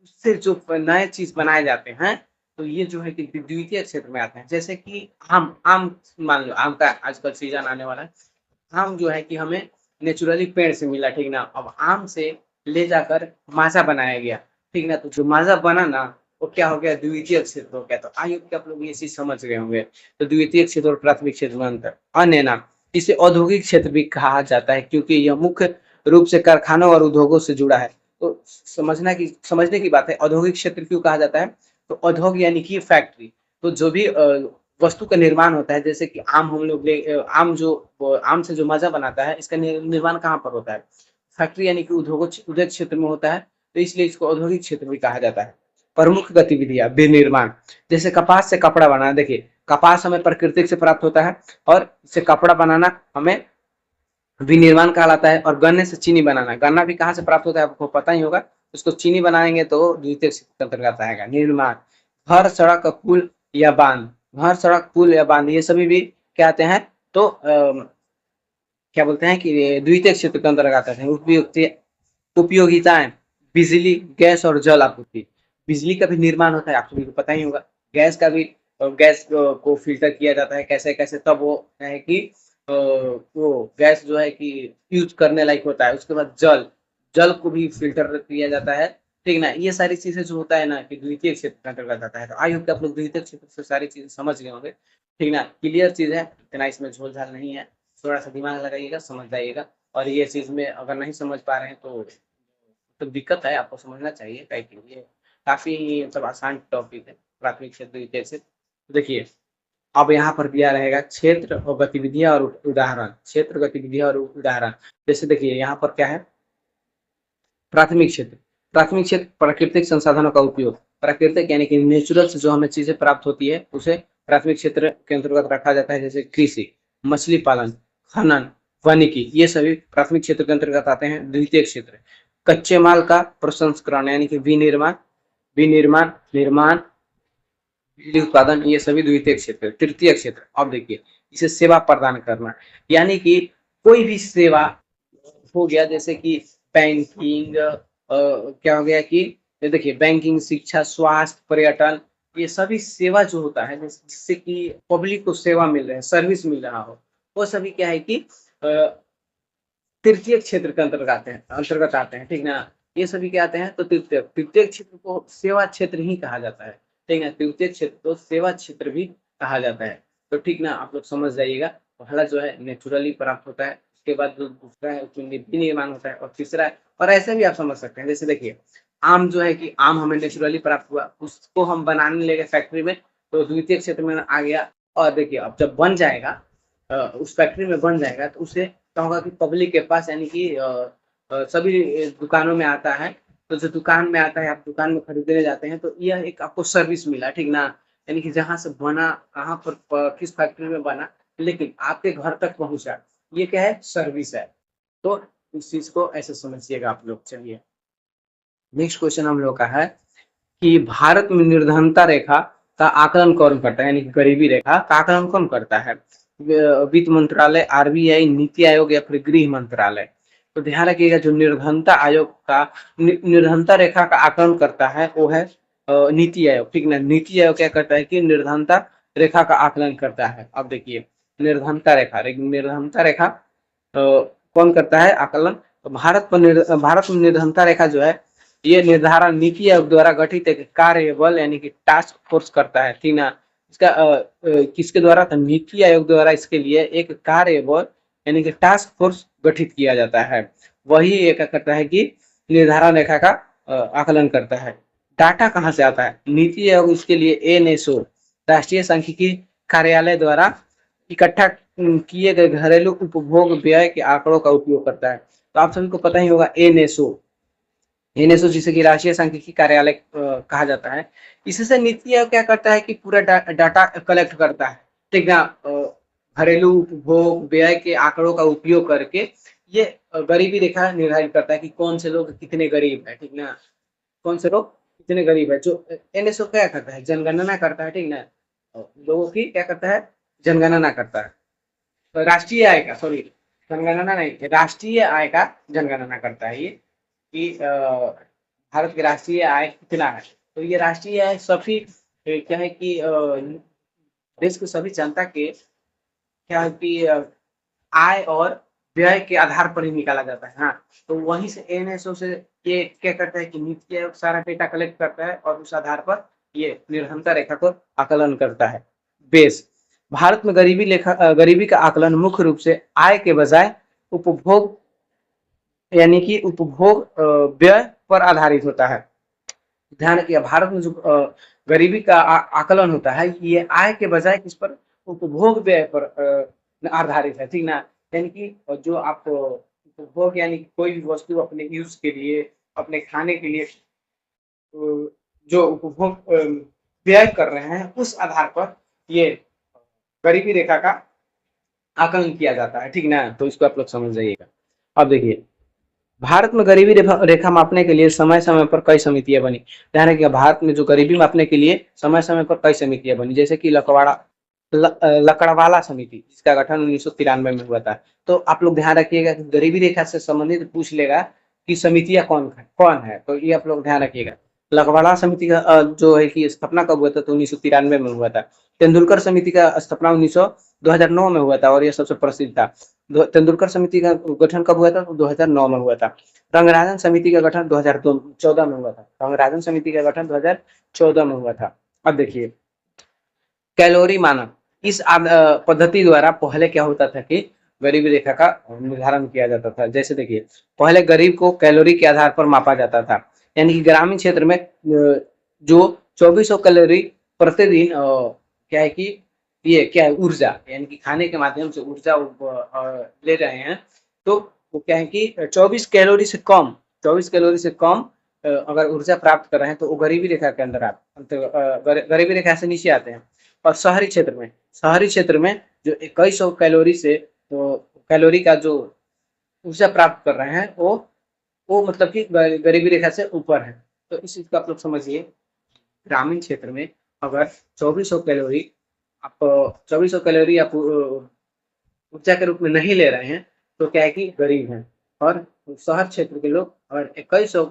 Speaker 1: उससे जो नए चीज बनाए जाते हैं तो ये जो है कि द्वितीय क्षेत्र में आते हैं। जैसे कि आम, आम मान लो आम का आजकल सीजन आने वाला है। आम जो है कि हमें नेचुरली पेड़ से मिला, ठीक ना। अब आम से ले जाकर माजा बनाया गया, ठीक ना। तो जो माजा बना ना वो क्या हो गया, द्वितीय क्षेत्र हो गया। तो आई होप कि आप लोग ये चीज समझ गए होंगे। तो द्वितीय क्षेत्र और प्राथमिक क्षेत्र में अंतर। अन्य नाम, इसे औद्योगिक क्षेत्र भी कहा जाता है क्योंकि यह मुख्य रूप से कारखानों और उद्योगों से जुड़ा है। तो समझने की बात है, औद्योगिक क्षेत्र क्यों कहा जाता है, तो उद्योग यानी कि फैक्ट्री। तो जो भी वस्तु का निर्माण होता है, जैसे कि आम हम लोग आम से जो माजा बनाता है इसका निर्माण कहाँ पर होता है, फैक्ट्री यानी कि उद्योग क्षेत्र में होता है। तो इसलिए इसको औद्योगिक क्षेत्र भी कहा जाता है। प्रमुख गतिविधियां विनिर्माण, जैसे कपास से कपड़ा बनाना। देखिए कपास हमें प्राकृतिक से प्राप्त होता है और इससे कपड़ा बनाना हमें विनिर्माण कहलाता है। और गन्ने से चीनी बनाना, गन्ना भी कहाँ से प्राप्त होता है आपको पता ही होगा। उसको चीनी बनाएंगे तो द्वितीय क्षेत्र अंतर्गत आएगा। निर्माण, घर, सड़क, पुल या बांध, घर, सड़क, पुल या बांध ये सभी भी क्या आते हैं, तो क्या बोलते हैं कि द्वितीय क्षेत्र के अंतर्गत आते हैं। उपयोगिताएं, बिजली, गैस और जल आपूर्ति। बिजली का भी निर्माण होता है, आप सभी को पता ही होगा। गैस का भी गैस को फिल्टर किया जाता है कैसे कैसे, तब वो है कि वो गैस जो है कि यूज करने लायक होता है। उसके बाद जल, जल को भी फिल्टर किया जाता है, ठीक ना। ये सारी चीजें जो होता है ना कि द्वितीय क्षेत्र के अंतर्गत आता है। तो आई होप कि आप लोग द्वितीय क्षेत्र से सारी चीजें समझ गए होंगे, ठीक ना। क्लियर चीज है, इतना इसमें झोल झाल नहीं है। थोड़ा सा दिमाग लगाइएगा, समझ जाइएगा। और ये चीज में अगर नहीं समझ पा रहे हैं तो दिक्कत है, आपको समझना चाहिए काहे कि ये काफी मतलब आसान टॉपिक है, प्राथमिक क्षेत्र द्वितीय क्षेत्र। तो देखिए, अब यहाँ पर दिया रहेगा क्षेत्र और गतिविधियां और उदाहरण, क्षेत्र गतिविधियां और उदाहरण। जैसे देखिए यहाँ पर क्या है, प्राथमिक क्षेत्र। प्राथमिक क्षेत्र प्राकृतिक संसाधनों का उपयोग, प्राकृतिक यानी कि नेचुरल से जो हमें चीजें प्राप्त होती है उसे प्राथमिक क्षेत्र के अंतर्गत रखा जाता है। जैसे कृषि, मछली पालन, खनन, वानिकी, ये सभी प्राथमिक क्षेत्र के अंतर्गत आते हैं। द्वितीय क्षेत्र कच्चे माल का प्रसंस्करण यानी कि विनिर्माण, विनिर्माण, निर्माण, बिजली उत्पादन, ये सभी द्वितीय क्षेत्र। तृतीय क्षेत्र, अब देखिए, इसे सेवा प्रदान करना, यानी कि कोई भी सेवा हो गया, जैसे कि बैंकिंग, क्या हो गया कि देखिए बैंकिंग, शिक्षा, स्वास्थ्य, पर्यटन, ये सभी सेवा जो होता है जिससे कि पब्लिक को सेवा मिल रहा है, सर्विस मिल रहा हो, वो सभी क्या है कि तृतीय क्षेत्र के अंतर्गत आते हैं, ठीक ना। ये सभी क्या आते हैं तो तृतीय तृतीय क्षेत्र को सेवा क्षेत्र ही कहा जाता है, ठीक है। तृतीय क्षेत्र को सेवा क्षेत्र भी कहा जाता है। तो ठीक ना, आप लोग समझ जाइएगा। पहला जो है नेचुरली प्राप्त होता है, उसके बाद जो दूसरा है उसमें विनिर्माण होता है, और तीसरा है, और ऐसे भी आप समझ सकते हैं। जैसे देखिए, आम जो है कि आम हमें नेचुरली प्राप्त हुआ, उसको हम बनाने लगे फैक्ट्री में, तो द्वितीय क्षेत्र में आ गया। और देखिए अब जब बन जाएगा, उस फैक्ट्री में बन जाएगा, तो उसे क्या होगा कि पब्लिक के पास यानी कि सभी दुकानों में आता है। तो जो दुकान में आता है, आप दुकान में खरीदने जाते हैं, तो यह एक आपको सर्विस मिला, ठीक ना। यानी कि जहाँ से बना, कहाँ पर किस फैक्ट्री में बना, लेकिन आपके घर तक पहुंचा, ये क्या है, सर्विस है। तो इस चीज को ऐसे समझिएगा आप लोग। चलिए, नेक्स्ट क्वेश्चन हम लोग का है कि भारत में निर्धनता रेखा का आकलन कौन करता है, यानी कि गरीबी रेखा का आकलन कौन करता है। वित्त मंत्रालय, आरबीआई, नीति आयोग या फिर गृह मंत्रालय। तो ध्यान रखिएगा, जो निर्धनता आयोग का निर्धनता रेखा का आकलन करता है वो है नीति आयोग, ठीक ना। नीति आयोग क्या करता है कि निर्धनता रेखा का आकलन करता है। अब देखिए, निर्धनता रेखा, निर्धनता रेखा कौन करता है आकलन, तो भारत में निर्धनता रेखा जो है, ये निर्धारण नीति आयोग द्वारा गठित एक कार्य बल यानी कि टास्क फोर्स करता है, ठीक ना। इसका किसके द्वारा, तो नीति आयोग द्वारा इसके लिए एक कार्य बल यानी कि टास्क फोर्स गठित किया जाता है। वही एक करता है कि निर्धारण रेखा का आकलन करता है। डाटा कहाँ से आता है, नीति आयोग इसके लिए एनएसओ, राष्ट्रीय सांख्यिकी कार्यालय द्वारा इकट्ठा किए गए घरेलू उपभोग व्यय के आंकड़ों का उपयोग करता है। तो आप सभी को पता ही होगा एनएसओ, एनएसओ जिसे कि राष्ट्रीय सांख्यिकी कार्यालय कहा जाता है। इससे नीति आयोग क्या करता है कि पूरा डाटा कलेक्ट करता है, ठीक ना। घरेलू उपभोग व्यय के आंकड़ों का उपयोग करके ये गरीबी रेखा निर्धारित करता है कि कौन से लोग कितने गरीब है, ठीक ना। कौन से लोग कितने गरीब है। जो एनएसओ क्या करता है, जनगणना करता है, ठीक ना। लोगों की क्या करता है, जनगणना करता है। तो राष्ट्रीय आय का, सॉरी, जनगणना नहीं, राष्ट्रीय आय का जनगणना करता है ये, कि भारत की राष्ट्रीय आय कितना है। तो ये राष्ट्रीय आय सभी क्या है कि देश की सभी जनता के क्या है कि आय और व्यय के आधार पर ही निकाला जाता है। हाँ, तो वहीं से एनएसओ से ये क्या करता है कि नीति आयोग सारा डेटा कलेक्ट करता है और उस आधार पर ये निर्धनता रेखा को आकलन करता है। बेस, भारत में गरीबी का आकलन मुख्य रूप से आय के बजाय उपभोग यानी कि उपभोग व्यय पर आधारित होता है। ध्यान रखिए, भारत में जो गरीबी का आकलन होता है, ये आय के बजाय किस पर, उपभोग व्यय पर आधारित है, ठीक ना। यानी कि जो आप उपभोग यानी कोई भी वस्तु अपने यूज के लिए, अपने खाने के लिए जो उपभोग व्यय कर रहे हैं, उस आधार पर ये गरीबी रेखा का आकलन किया जाता है, ठीक ना। तो इसको आप लोग समझ जाइएगा। अब देखिए, भारत में गरीबी रेखा मापने के लिए समय समय पर कई समितियां बनी। ध्यान रखिएगा, भारत में जो गरीबी मापने के लिए समय समय पर कई समितियां बनी, जैसे कि लकड़वाला समिति, जिसका गठन 1993 में हुआ था। तो आप लोग ध्यान रखिएगा कि गरीबी रेखा से संबंधित पूछ लेगा कि समितियां कौन कौन है, तो ये आप लोग ध्यान रखिएगा। लकवाड़ा समिति का जो है कि स्थापना कब हुआ था, तो 1993 में हुआ था। तेंदुलकर समिति का स्थापना 2009 में हुआ था और यह सबसे प्रसिद्ध था। तेंदुलकर समिति का गठन कब हुआ था, तो 2009 में हुआ था। रंगराजन समिति का गठन 2014 में हुआ था। रंगराजन समिति का गठन 2014 में हुआ था। अब देखिए कैलोरी मानक, इस पद्धति द्वारा पहले क्या होता था कि गरीबी रेखा का निर्धारण किया जाता था। जैसे देखिए पहले गरीब को कैलोरी के आधार पर मापा जाता था, यानी कि ग्रामीण क्षेत्र में जो 2400 कैलोरी प्रतिदिन क्या है कि ये क्या है ऊर्जा, यानी कि खाने के माध्यम से ऊर्जा ले रहे हैं, तो वो क्या है कि 24 कैलोरी से कम अगर ऊर्जा प्राप्त कर रहे हैं तो वो गरीबी रेखा के अंदर गरीबी रेखा से नीचे आते हैं। और शहरी क्षेत्र में जो 2100 कैलोरी से तो कैलोरी का जो ऊर्जा प्राप्त कर रहे हैं वो मतलब कि गरीबी रेखा से ऊपर है। तो इस चीज को आप लोग समझिए, ग्रामीण क्षेत्र में अगर 2400 कैलोरी आप 2400 कैलोरी आप ऊर्जा के रूप में नहीं ले रहे हैं तो क्या है कि गरीब हैं। और शहर क्षेत्र के लोग अगर 2100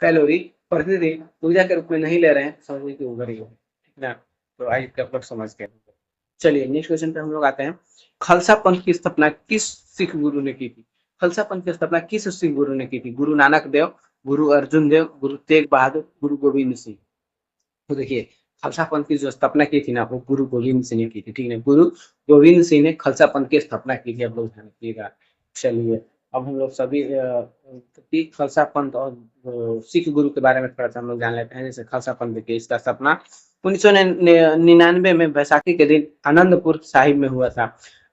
Speaker 1: कैलोरी प्रतिदिन ऊर्जा के रूप में नहीं ले रहे हैं, समझिए कि वो गरीब है, ठीक ना। तो आइए आप लोग समझ गए। चलिए नेक्स्ट क्वेश्चन पे हम लोग आते हैं। खालसा पंथ की स्थापना किस सिख गुरु ने की थी? खालसा पंथ की स्थापना किस सिख गुरु ने की थी? गुरु नानक देव, गुरु अर्जुन देव, गुरु तेग बहादुर, गुरु गोविंद सिंह। तो देखिए खालसा पंथ की जो स्थापना की थी ना, वो गुरु गोविंद सिंह ने की थी, ठीक है। गुरु गोविंद सिंह ने खालसा पंथ की स्थापना की थी, आप लोग ध्यान रखिएगा। चलिए अब हम लोग सभी खालसा पंथ और सिख गुरु के बारे में थोड़ा सा हम लोग जान लेते हैं। जैसे खालसा पंथ देखिए इसका स्थापना 1999 में बैसाखी के दिन आनंदपुर साहिब में हुआ था।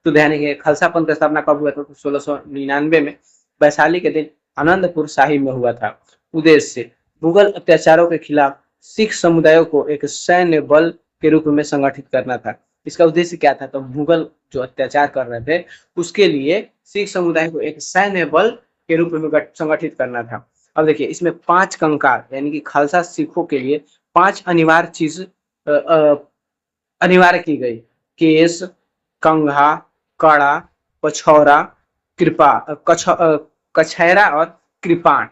Speaker 1: तो ध्यान रखिए खालसा पंथ का स्थापना कब हुआ था, तो 1699 में वैशाली के दिन आनंदपुर साहिब में हुआ था। उद्देश्य मुगल अत्याचारों के खिलाफ सिख समुदायों को एक सैन्य बल के रूप में संगठित करना था। इसका उद्देश्य क्या था, तो मुगल जो अत्याचार कर रहे थे उसके लिए सिख समुदाय को एक सैन्य बल के रूप में संगठित करना था। अब देखिए इसमें 5 कंकार यानी कि खालसा सिखों के लिए 5 अनिवार्य चीज अनिवार्य की गई। केस, कंघा, कड़ा, पछौरा, कृपा कछैरा और कृपाण।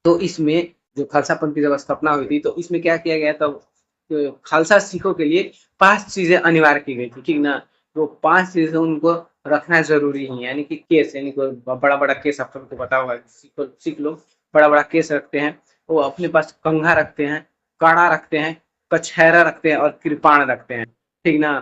Speaker 1: तो इसमें जो खालसा पंथ की जब स्थापना हुई थी तो इसमें क्या किया गया था, तो खालसा सिखों के लिए 5 चीजें अनिवार्य की गई थी, ठीक ना। तो 5 चीजें उनको रखना जरूरी है, यानी कि केस, यानी कोई बड़ा बड़ा केस आप सबको पता होगा, सिख लोग बड़ा बड़ा केस रखते हैं। वो अपने पास कंघा रखते हैं, काड़ा रखते हैं, कछहरा रखते हैं और कृपाण रखते हैं, ठीक ना।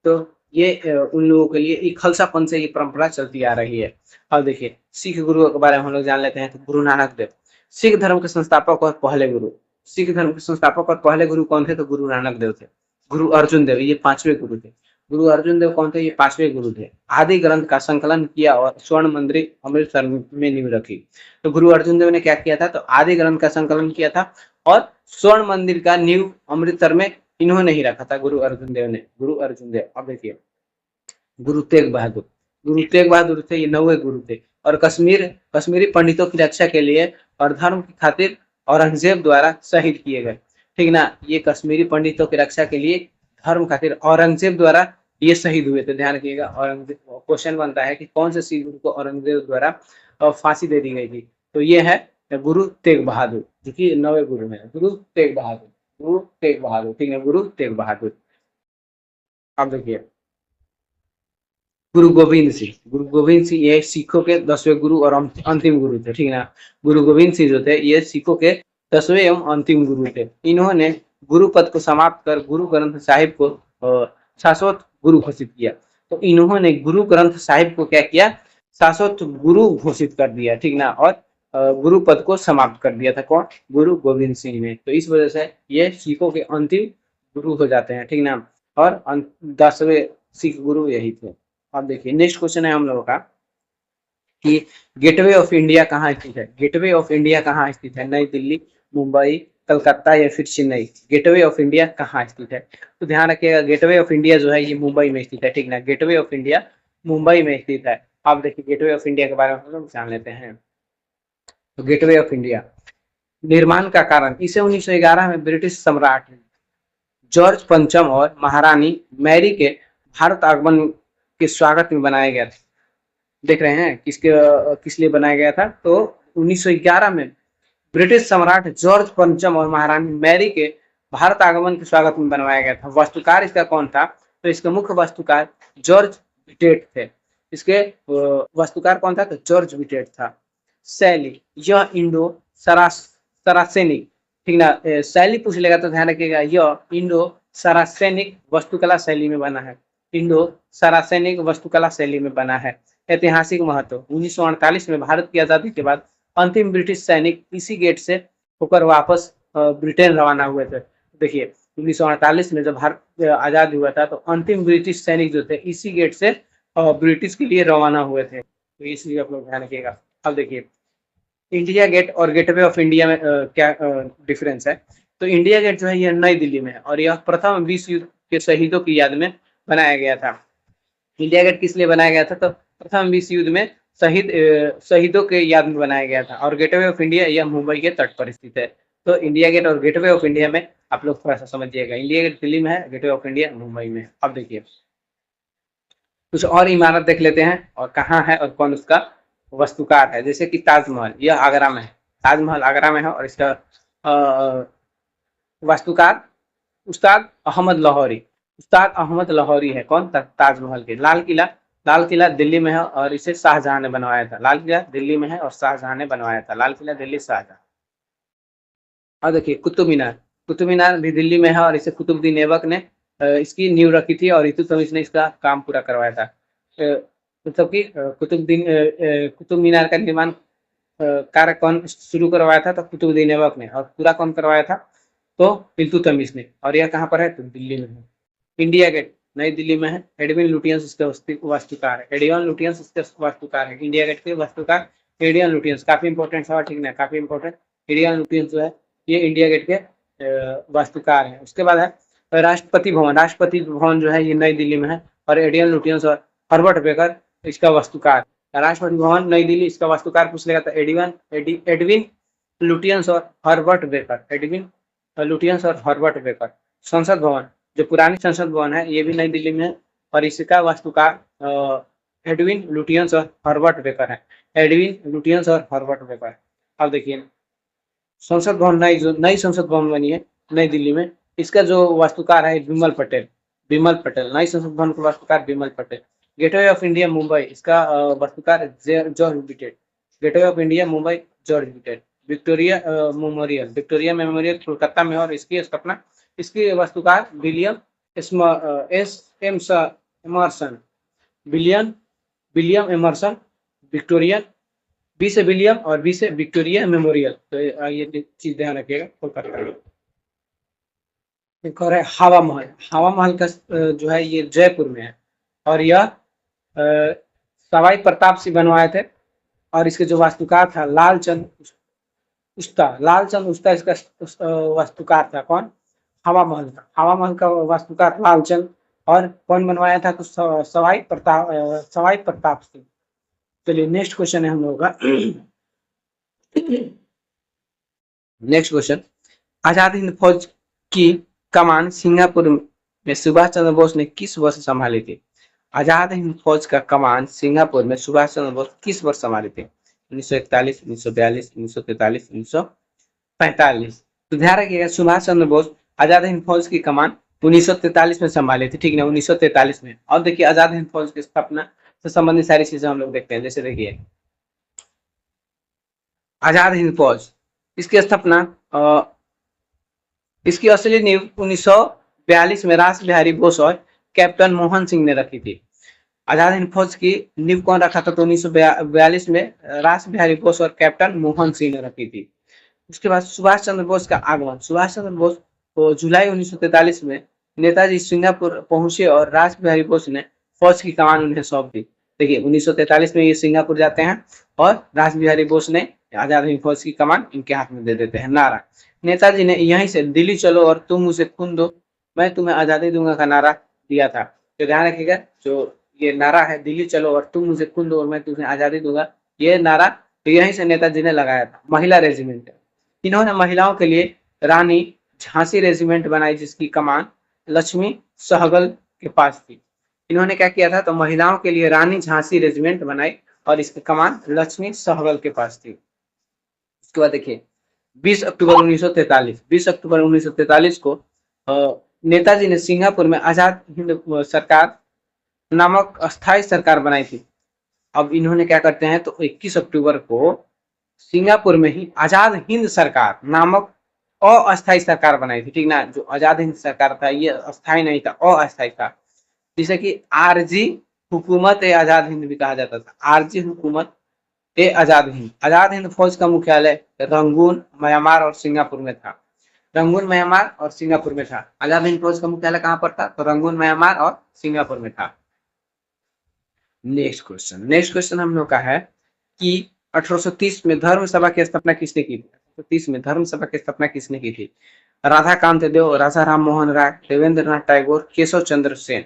Speaker 1: तो ये उन लोगों के लिए खालसा पंथ से ये परंपरा चलती आ रही है। अब देखिए सिख गुरुओं के बारे में हम लोग जान लेते हैं। तो गुरु नानक देव सिख धर्म के संस्थापक और पहले गुरु। सिख धर्म के संस्थापक और पहले गुरु कौन थे, तो गुरु नानक देव थे। गुरु अर्जुन देव ये 5वें गुरु थे। गुरु अर्जुन देव कौन थे, ये 5वें गुरु थे। आदि ग्रंथ का संकलन किया और स्वर्ण मंदिर अमृतसर में नींव रखी। तो गुरु अर्जुन देव ने क्या किया था, तो आदि ग्रंथ का संकलन किया था और स्वर्ण मंदिर का नींव अमृतसर में इन्होंने ही रखा था, गुरु अर्जुन देव ने। गुरु अर्जुन देव। अब देखिए गुरु तेग बहादुर, गुरु तेग बहादुर थे, ये 9वें गुरु थे। और कश्मीरी पंडितों की रक्षा के लिए और धर्म की खातिर औरंगजेब द्वारा शहीद किए गए, ठीक ना। ये कश्मीरी पंडितों की रक्षा के लिए धर्म खातिर औरंगजेब द्वारा ये शहीद हुए थे, ध्यान रखिएगा। औरंगजेब, क्वेश्चन बनता है कि कौन से सिख गुरु को औरंगजेब द्वारा फांसी दे दी गई थी, तो ये है गुरु तेग बहादुर, जो कि 9वें गुरु है। गुरु तेग बहादुर, गुरु तेग बहादुर, ठीक है, गुरु तेग बहादुर। अब देखिए गुरु गोविंद सिंह, गुरु गोविंद सिंह ये सिखों के 10वें गुरु और अंतिम गुरु थे, ठीक है ना। गुरु गोविंद सिंह जो थे ये सिखों के 10वें एवं अंतिम गुरु थे। इन्होंने गुरु पद को समाप्त कर गुरु ग्रंथ साहिब को शाश्वत गुरु घोषित किया। तो इन्होंने गुरु ग्रंथ साहिब को क्या किया, शाश्वत गुरु घोषित कर दिया, ठीक ना। और गुरु पद को समाप्त कर दिया था कौन, गुरु गोविंद सिंह ने। तो इस वजह से ये सिखों के अंतिम गुरु हो जाते हैं, ठीक ना। और 10वें सिख गुरु यही थे। अब देखिए नेक्स्ट क्वेश्चन है हम लोगों का कि गेटवे ऑफ इंडिया कहाँ स्थित है। गेटवे ऑफ इंडिया कहाँ स्थित है, नई दिल्ली, मुंबई, कलकत्ता या फिर चेन्नई। गेटवे ऑफ इंडिया कहाँ स्थित है, तो ध्यान रखिएगा गेटवे ऑफ इंडिया जो है ये मुंबई में स्थित है, ठीक ना। गेटवे ऑफ इंडिया मुंबई में स्थित है। अब देखिए गेटवे ऑफ इंडिया के बारे में हम लोग जान लेते हैं। तो गेटवे ऑफ इंडिया निर्माण का कारण, इसे 1911 में ब्रिटिश सम्राट जॉर्ज पंचम और महारानी मैरी के भारत आगमन के स्वागत में बनाया गया था। देख रहे हैं किस लिए बनाया गया था, तो 1911 में ब्रिटिश सम्राट जॉर्ज पंचम और महारानी मैरी के भारत आगमन के स्वागत में बनवाया गया था। वास्तुकार इसका कौन था? तो इसके मुख्य वास्तुकार जॉर्ज विटेट थे। इसके वास्तुकार कौन था? तो जॉर्ज विटेट था। शैली, यह इंडो सरासेनिक, ठीक ना, शैली पूछ लेगा तो ध्यान रखिएगा, यह इंडो सरासेनिक वास्तुकला शैली में बना है। इंडो सरासेनिक वास्तुकला शैली में बना है। ऐतिहासिक महत्व, 1948 में भारत की आजादी के बाद अंतिम ब्रिटिश सैनिक इसी गेट से होकर वापस ब्रिटेन रवाना हुए थे। देखिए 1948 में जब भारत आजाद हुआ था तो अंतिम ब्रिटिश सैनिक जो थे इसी गेट से ब्रिटिश के लिए रवाना हुए थे, तो इसलिए आप लोग ध्यान रखिएगा। अब देखिए इंडिया गेट और गेटवे ऑफ इंडिया में क्या डिफरेंस है? तो इंडिया गेट जो है यह नई दिल्ली में है और यह प्रथम विश्व युद्ध के शहीदों की याद में बनाया गया था। इंडिया गेट किस लिए बनाया गया था? तो प्रथम विश्व युद्ध में शहीदों के याद में बनाया गया था। और गेटवे ऑफ इंडिया यह मुंबई के तट पर स्थित है। तो इंडिया गेट और गेटवे ऑफ इंडिया में आप लोग थोड़ा सा समझिएगा, इंडिया गेट दिल्ली में है, गेटवे ऑफ इंडिया मुंबई में। अब देखिए कुछ और इमारत देख लेते हैं और कहाँ है और कौन उसका वास्तुकार है। जैसे कि ताजमहल, यह आगरा में है, ताजमहल आगरा में है और इसका वास्तुकार उस्ताद अहमद लाहौरी, उस्ताद अहमद लाहौरी है। कौन? ताजमहल के। लाल किला दिल्ली में है और इसे शाहजहां ने बनवाया था। लाल किला दिल्ली में है और शाहजहां ने बनवाया था। लाल किला दिल्ली, शाहजहां। और देखिए कुतुब मीनार भी दिल्ली में है और इसे कुतुबुद्दीन ऐबक ने इसकी नींव रखी थी और इल्तुतमिश ने इसका काम पूरा करवाया था। मतलब कि कुतुब मीनार का निर्माण कार्य कौन शुरू करवाया था? तो कुतुबुद्दीन ऐबक ने। और पूरा कौन करवाया था? तो इल्तुतमिश ने। और यह कहाँ पर है? तो दिल्ली में है। इंडिया गेट नई दिल्ली में है। एडविन लुटियंस इसके वास्तुकार है। एडविन लुटियंस इसके वास्तुकार है। इंडिया गेट के वास्तुकार एडविन लुटियंस। काफी इंपॉर्टेंट सवाल, ठीक ना, काफी इंपॉर्टेंट। एडविन लुटियंस जो है ये इंडिया गेट के वास्तुकार है। उसके बाद है राष्ट्रपति भवन। राष्ट्रपति भवन जो है ये नई दिल्ली में है और एडविन लुटियंस और हर्बर्ट बेकर इसका वास्तुकार। राष्ट्रपति भवन नई दिल्ली, इसका वास्तुकार पूछ लेगा तो एडविन लुटियंस और हर्बर्ट बेकर। एडविन लुटियंस और हर्बर्ट बेकर। संसद भवन, जो पुरानी संसद भवन है ये भी नई दिल्ली में है और इसका वास्तुकार एडविन लुटियंस और हर्बर्ट बेकर है। एडविन लुटियंस और हर्बर्ट बेकर। अब देखिए संसद भवन नई संसद भवन बनी है नई दिल्ली में, इसका जो वास्तुकार है विमल पटेल। विमल पटेल, नई संसद भवन का वास्तुकार Bimal Patel. Gateway of India Mumbai, इसका वास्तुकार George Wittet. Gateway of India Mumbai, George Wittet. Victoria Memorial Kolkata में और इसकी स्थापना, इसके वास्तुकार William Emerson. William Emerson. Victoria B से विलियम और बी से विक्टोरिया मेमोरियल। तो ये चीज ध्यान रखिएगा कोलकाता में। एक और है हवा महल। हवा महल का जो है ये जयपुर में है और यह सवाई प्रताप सिंह बनवाए थे और इसके जो वास्तुकार था लालचंद उस्ता इसका वास्तुकार था। कौन? हवा महल का। हवा महल का वास्तुकार लालचंद। और कौन बनवाया था? तो सवाई प्रताप सिंह। चलिए नेक्स्ट क्वेश्चन है हम लोगों का। नेक्स्ट क्वेश्चन, आजाद हिंद फौज की कमान सिंगापुर में सुभाष चंद्र बोस ने किस वर्ष संभाली थी? आजाद हिंद फौज का कमान सिंगापुर में सुभाष चंद्र बोस किस वर्ष संभाली थी? 1941, 1942, 1943, 1945। तो ध्यान रखिएगा सुभाष चंद्र बोस आजाद हिंद फौज की कमान 1943 में संभाली थी, ठीक है, 1943 में। और देखिए आजाद हिंद फौज की स्थापना से संबंधित सारी चीजें हम लोग देखते हैं। जैसे देखिए आजाद हिंद फौज, इसकी स्थापना इसकी असली नींव 1942 में रास बिहारी बोस और कैप्टन मोहन सिंह ने रखी थी। आजाद हिंद फौज की नींव कौन रखा था? तो 1942 में रास बिहारी बोस और कैप्टन मोहन सिंह ने रखी थी। उसके बाद सुभाष चंद्र बोस का आगमन। सुभाष चंद्र बोस को जुलाई 1943 में नेताजी सिंगापुर पहुंचे और रास बिहारी बोस ने फौज की कमान उन्हें सौंप दी। देखिए 1943 में ये सिंगापुर जाते हैं और रास बिहारी बोस ने आजाद हिंद फौज की कमान इनके हाथ में दे देते हैं। नारा, नेताजी ने यहीं से दिल्ली चलो और तुम उसे खून दो, मैं तुम्हें आजादी दूंगा का नारा दिया था। तो ध्यान रखिएगा जो ये नारा है दिल्ली चलो और तुम मुझे खून दो और मैं तुम्हें आजादी दूंगा, ये नारा तो यहीं से नेताजी ने लगाया था। महिला रेजिमेंट, इन्होंने महिलाओं के लिए रानी झांसी रेजिमेंट बनाई जिसकी कमान लक्ष्मी सहगल के पास थी। इन्होंने क्या किया था? तो महिलाओं के लिए रानी झांसी रेजिमेंट बनाई और इसकी कमान लक्ष्मी सहगल के पास थी। उसके बाद देखिए 20 अक्टूबर 1943 को नेताजी ने सिंगापुर में आजाद हिंद सरकार नामक अस्थायी सरकार बनाई थी। अब इन्होंने क्या करते हैं, तो 21 अक्टूबर को सिंगापुर में ही आजाद हिंद सरकार नामक अस्थायी सरकार बनाई थी, ठीक ना। जो आजाद हिंद सरकार था ये अस्थायी नहीं था, अस्थायी था, जिसे कि आरजी हुकूमत ए आजाद हिंद भी कहा जाता था। आरजी हुकूमत ए आजाद हिंद। आजाद हिंद फौज का मुख्यालय रंगून, म्यांमार और सिंगापुर में था। रंगून, म्यांमार और सिंगापुर में था। आजाद हिंद फौज का मुख्यालय कहाँ पर था, तो रंगून, म्यांमार और सिंगापुर में था। नेक्स्ट क्वेश्चन हम लोग का है कि 1830 में धर्म सभा की स्थापना किसने की थी। 1830 में धर्म सभा की स्थापना किसने की थी। राधाकांत देव, राजा राम मोहन राय, देवेंद्र नाथ टैगोर, केशव चंद्र सेन।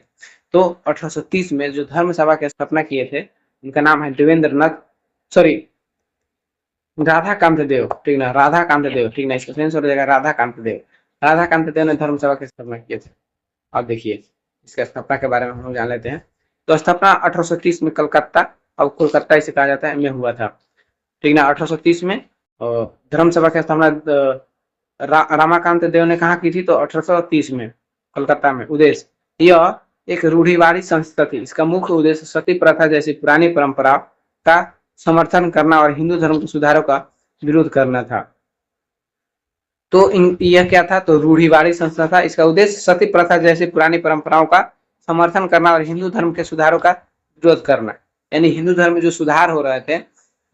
Speaker 1: तो 1830 में जो धर्म सभा की स्थापना किए थे उनका नाम है राधाकांत देव, ठीक ना, राधाकांत देव, ठीक ना, इसका सेंस हो जाएगा राधाकांत देव। राधाकांत देव ने धर्म सभा की स्थापना किए थे। अब देखिए इसका स्थापना के बारे में हम लोग जान लेते हैं। तो स्थापना 1830 में कलकत्ता, अब कोलकाता इसे कहा जाता है, में हुआ था, ठीक ना। 1830 में धर्म सभा की स्थापना रामाकांत देव ने कहा की थी, तो 1830 में कलकत्ता में। उद्देश्य यह एक रूढ़िवादी संस्था थी। इसका मुख्य उद्देश्य सती प्रथा जैसी पुरानी परंपरा का समर्थन करना और हिंदू धर्म के सुधारों का विरोध करना था। तो यह क्या था, तो रूढ़िवादी संस्था था। इसका उद्देश्य सती प्रथा जैसी पुरानी परंपराओं का समर्थन करना और हिंदू धर्म के सुधारों का विरोध करना। यानी हिंदू धर्म में जो सुधार हो रहे थे,